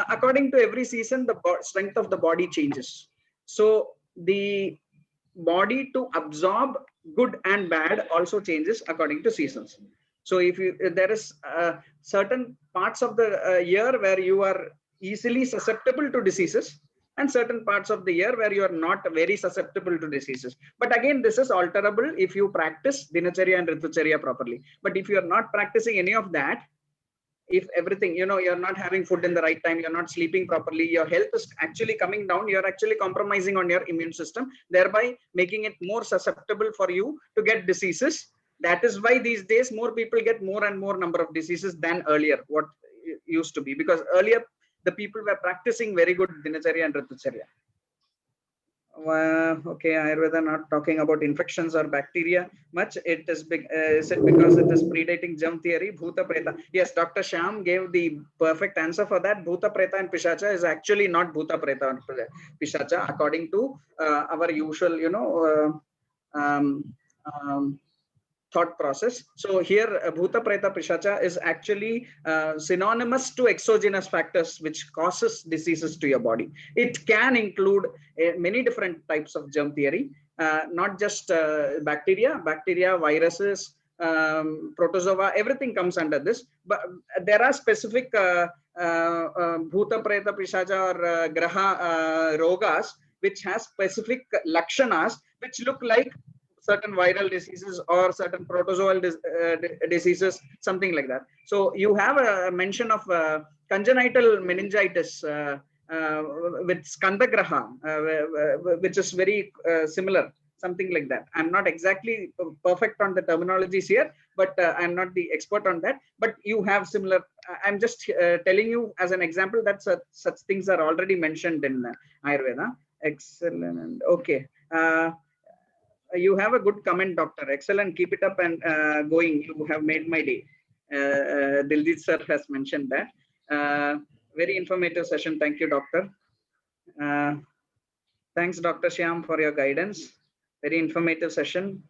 According to every season, the strength of the body changes. So the body to absorb good and bad also changes according to seasons. So if there is certain parts of the year where you are easily susceptible to diseases, and certain parts of the year where you are not very susceptible to diseases. But again, this is alterable if you practice Dinacharya and Ritucharya properly. But if you are not practicing any of that, if everything, you're not having food in the right time, you're not sleeping properly, your health is actually coming down, you're actually compromising on your immune system, thereby making it more susceptible for you to get diseases. That is why these days more people get more and more number of diseases than earlier, what used to be, because earlier the people were practicing very good Dinacharya and Ritucharya. Okay, Ayurveda not talking about infections or bacteria much. It is is it because it is predating germ theory? Bhuta Preta. Yes, Dr. Sham gave the perfect answer for that. Bhuta Preta and Pishacha is actually not Bhuta Preta and Pishacha, according to our usual, thought process. So here Bhuta Preta Pishacha is actually synonymous to exogenous factors which causes diseases to your body. It can include many different types of germ theory, not just bacteria, viruses, protozoa, everything comes under this. But there are specific Bhuta Preta Pishacha or Graha Rogas which has specific lakshanas which look like certain viral diseases or certain protozoal diseases, something like that. So you have a mention of congenital meningitis with Skandagraha, which is very similar, something like that. I'm not exactly perfect on the terminologies here, but I'm not the expert on that. But you have similar. I'm just telling you as an example that such things are already mentioned in Ayurveda. Excellent. Okay. You have a good comment, doctor. Excellent. Keep it up and going. You have made my day. Diljit sir has mentioned that. Very informative session. Thank you, doctor. Thanks, Dr. Shyam, for your guidance. Very informative session.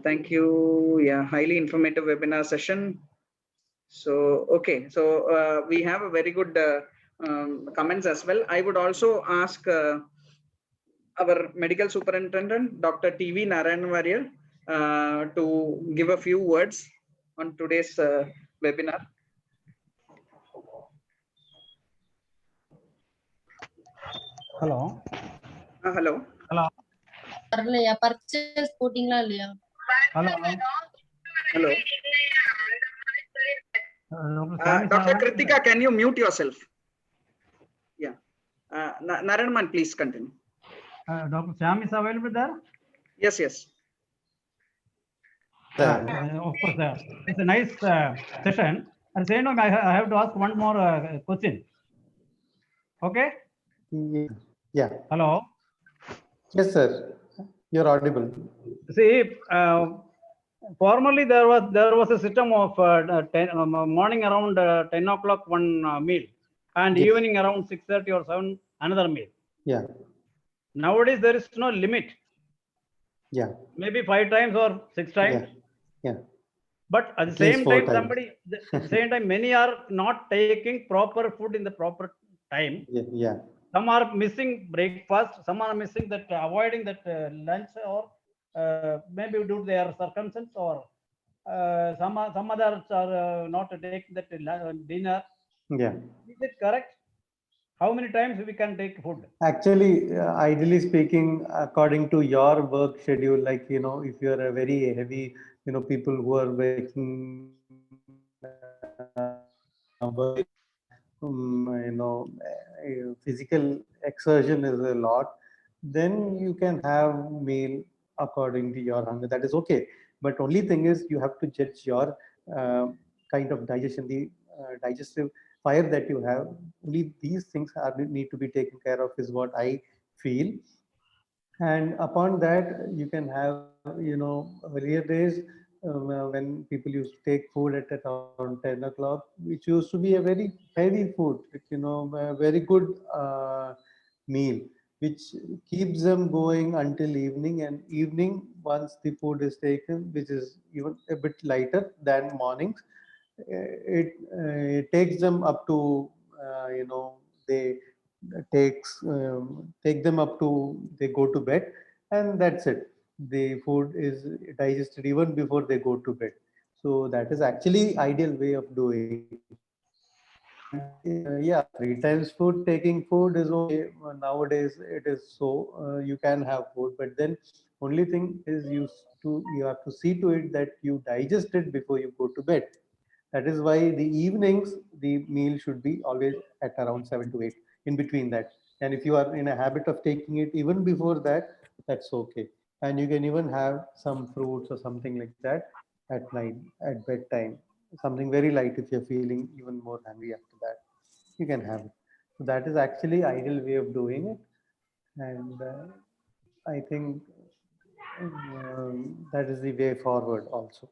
Thank you. Yeah, highly informative webinar session. So, okay. So we have a very good comments as well. I would also ask our medical superintendent, Dr. TV Narayan Warrior, to give a few words on today's webinar. Hello. Hello. Hello. Purchase போட்டிங்களா இல்லையா? Hello. Hello. Dr. Kritika, can you mute yourself? Yeah. Narayan, please continue. Dr. Shyam is available there? Yes, yes. Of course, it's a nice session. At the same time, I have to ask one more question. Okay? Yeah. Hello. Yes, sir. You're audible. See, formerly there was a system of morning around 10 o'clock one meal, and Yes. evening around 6:30 or 7 another meal. Yeah. Nowadays there is no limit. Yeah. Maybe 5 times or 6 times. Yeah. Yeah. But at the At least same 4 time, times. at the same time, many are not taking proper food in the proper time. Yeah. Yeah. Some are missing breakfast. Some are missing that, avoiding that lunch, or maybe due to their circumstance, or some others are not taking that dinner. Yeah. Is it correct? How many times we can take food? Actually, ideally speaking, according to your work schedule, like, if you're a very heavy, people who are working, physical exertion is a lot, then you can have meal according to your hunger. That is okay. But only thing is you have to judge your kind of digestion, the digestive fire that you have. Only these things need to be taken care of is what I feel. And upon that, you can have, earlier days, when people used to take food at around 10 o'clock, which used to be a very heavy food, a very good meal, which keeps them going until evening. And evening, once the food is taken, which is even a bit lighter than mornings, it takes them up to, they take them up to they go to bed, and that's it. The food is digested even before they go to bed. So that is actually ideal way of doing. And yeah, 3 times food, taking food is okay. Nowadays it is so, you can have food, but then only thing is you have to see to it that you digest it before you go to bed. That is why the evenings, the meal should be always at around 7 to 8, in between that. And if you are in a habit of taking it even before that, that's okay. And you can even have some fruits or something like that at night, at bedtime. Something very light if you're feeling even more hungry after that. You can have it. So that is actually ideal way of doing it. and I think that is the way forward also.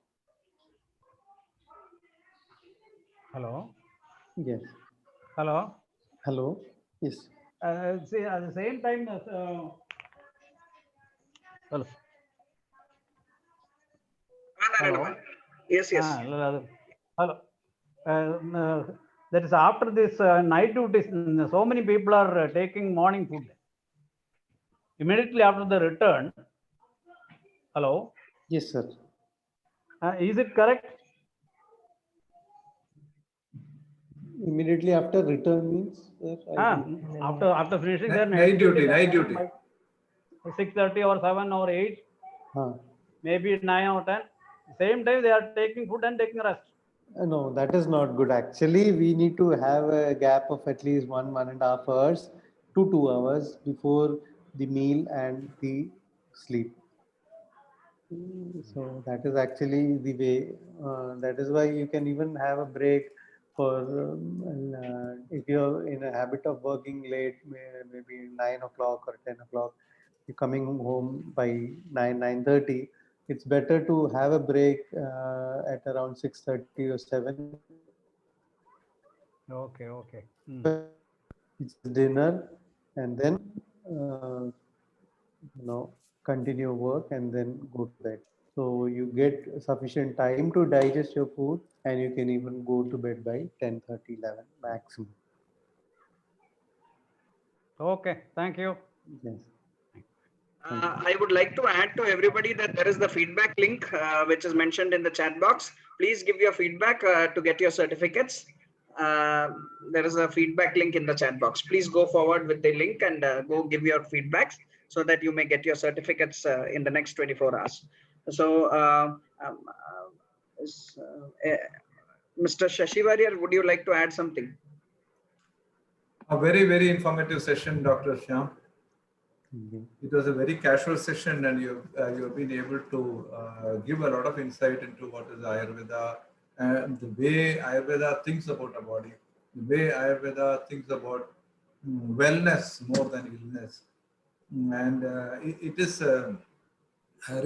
Hello. Yes. Hello. Hello. Yes. See, at the same time, hello. Hello. Yes, yes. Hello. That is after this night duties, so many people are taking morning food. Immediately after the return. Hello. Yes, sir. Is it correct? Immediately after return means, sir, After finishing their Night duty, night duty. 6:30 or 7 or 8, maybe 9 or 10. Same time they are taking food and taking rest. No, that is not good. Actually, we need to have a gap of at least 1.5 hours to 2 hours before the meal and the sleep. So that is actually the way. That is why you can even have a break for if you're in a habit of working late, maybe 9 o'clock or 10 o'clock. You're coming home by 9:30. It's better to have a break at around 6:30 or 7. Okay. It's dinner, and then continue work and then go to bed. So you get sufficient time to digest your food, and you can even go to bed by 10:30, 11 maximum. Okay, thank you. Yes. I would like to add to everybody that there is the feedback link which is mentioned in the chat box. Please give your feedback to get your certificates. There is a feedback link in the chat box. Please go forward with the link and go give your feedbacks so that you may get your certificates in the next 24 hours. So, Mr. Shashi Warrier, would you like to add something? A very, very informative session, Dr. Shyam. It was a very casual session, and you've been able to give a lot of insight into what is Ayurveda and the way Ayurveda thinks about a body, the way Ayurveda thinks about wellness more than illness. And it is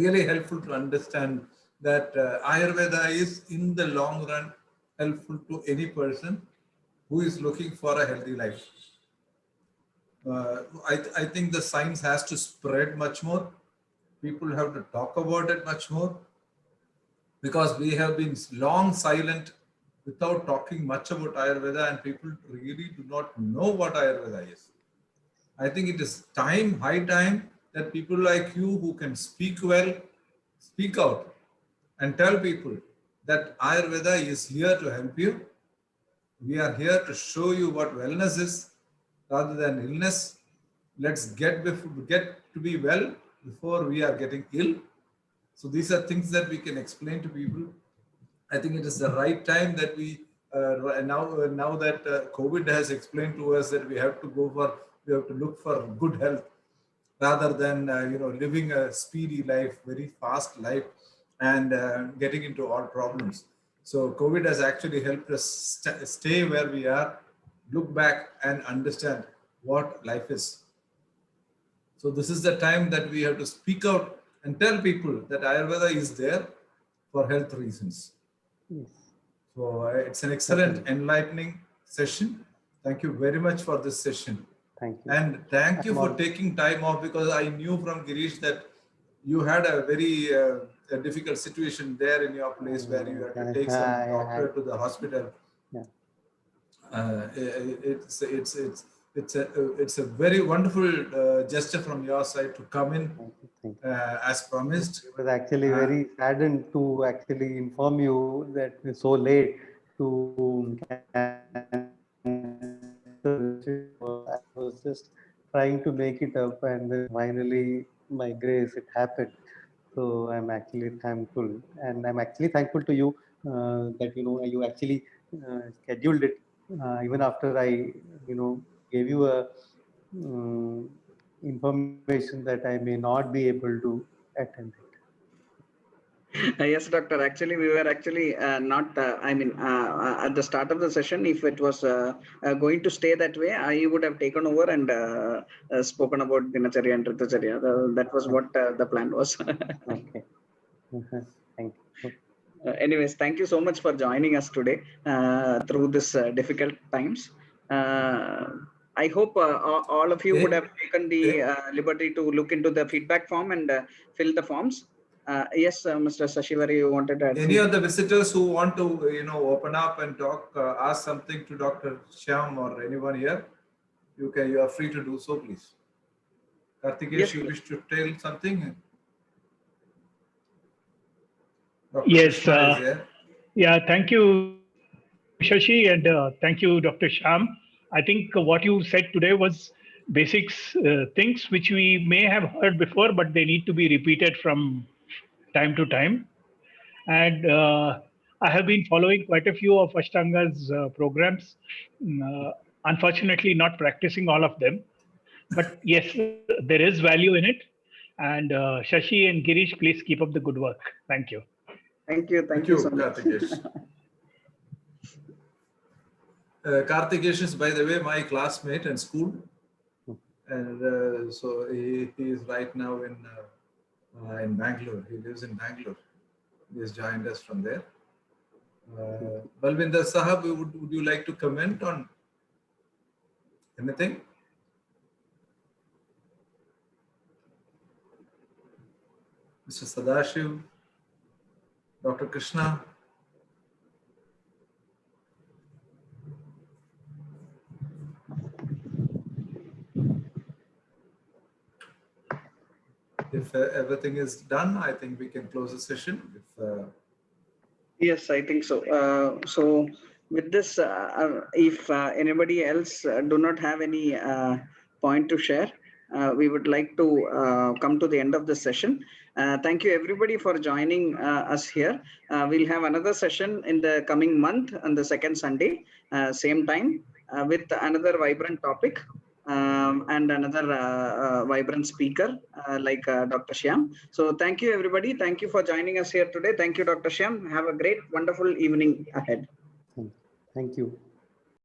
really helpful to understand that Ayurveda is in the long run helpful to any person who is looking for a healthy life. I think the science has to spread much more. People have to talk about it much more, because we have been long silent without talking much about Ayurveda, and people really do not know what Ayurveda is. I think it is time, high time, that people like you who can speak well, speak out and tell people that Ayurveda is here to help you. We are here to show you what wellness is rather than illness. Let's get to be well before we are getting ill. So these are things that we can explain to people. I think it is the right time that we now that COVID has explained to us that we have to look for good health rather than living a speedy life, very fast life, and getting into all problems. So COVID has actually helped us stay where we are, look back and understand what life is. So this is the time that we have to speak out and tell people that Ayurveda is there for health reasons. Yes. So it's an excellent, enlightening session. Thank you very much for this session. Thank you. And thank you for taking time off, because I knew from Girish that you had a very a difficult situation there in your place where you had to take some doctor to the hospital. It's a very wonderful gesture from your side to come in as promised. It was actually very saddened to actually inform you that it's so late to I was just trying to make it up, and then finally, by grace, it happened. So I'm actually thankful, and I'm actually thankful to you that you actually scheduled it even after I gave you a information that I may not be able to attend it. Yes, doctor. Actually, we were actually not. At the start of the session, if it was going to stay that way, I would have taken over and spoken about Dinacharya and Ritacharya. That was what the plan was. Okay. Thank you. Anyways, thank you so much for joining us today through this difficult times. I hope all of you would have taken the liberty to look into the feedback form and fill the forms. Yes, Mr. Sashivari, you wanted to add Any something? of the visitors who want to, open up and talk, ask something to Dr. Shyam or anyone here, you are free to do so, please. Kartikesh, Yes, you wish to tell something? Dr. Yes. Krishna is here. Yeah. Thank you, Shashi, and thank you, Dr. Shyam. I think what you said today was basics, things which we may have heard before, but they need to be repeated from time to time. And I have been following quite a few of Ashtanga's programs. Unfortunately, not practicing all of them, but yes, there is value in it. And Shashi and Girish, please keep up the good work. Thank you. Thank you. Thank you so much. Kartikesh. Kartikesh is, by the way, my classmate in school. And so he is right now in Bangalore. He lives in Bangalore. He has joined us from there. Balvinder Sahab, would you like to comment on anything? Mr. Sadashiv, Dr. Krishna. If everything is done, I think we can close the session. Yes, I think so. So with this, if anybody else do not have any point to share, we would like to come to the end of the session. Thank you everybody for joining us here. We'll have another session in the coming month on the second Sunday, same time, with another vibrant topic. And another vibrant speaker like Dr. Shyam. So thank you, everybody. Thank you for joining us here today. Thank you, Dr. Shyam. Have a great, wonderful evening ahead. Thank you.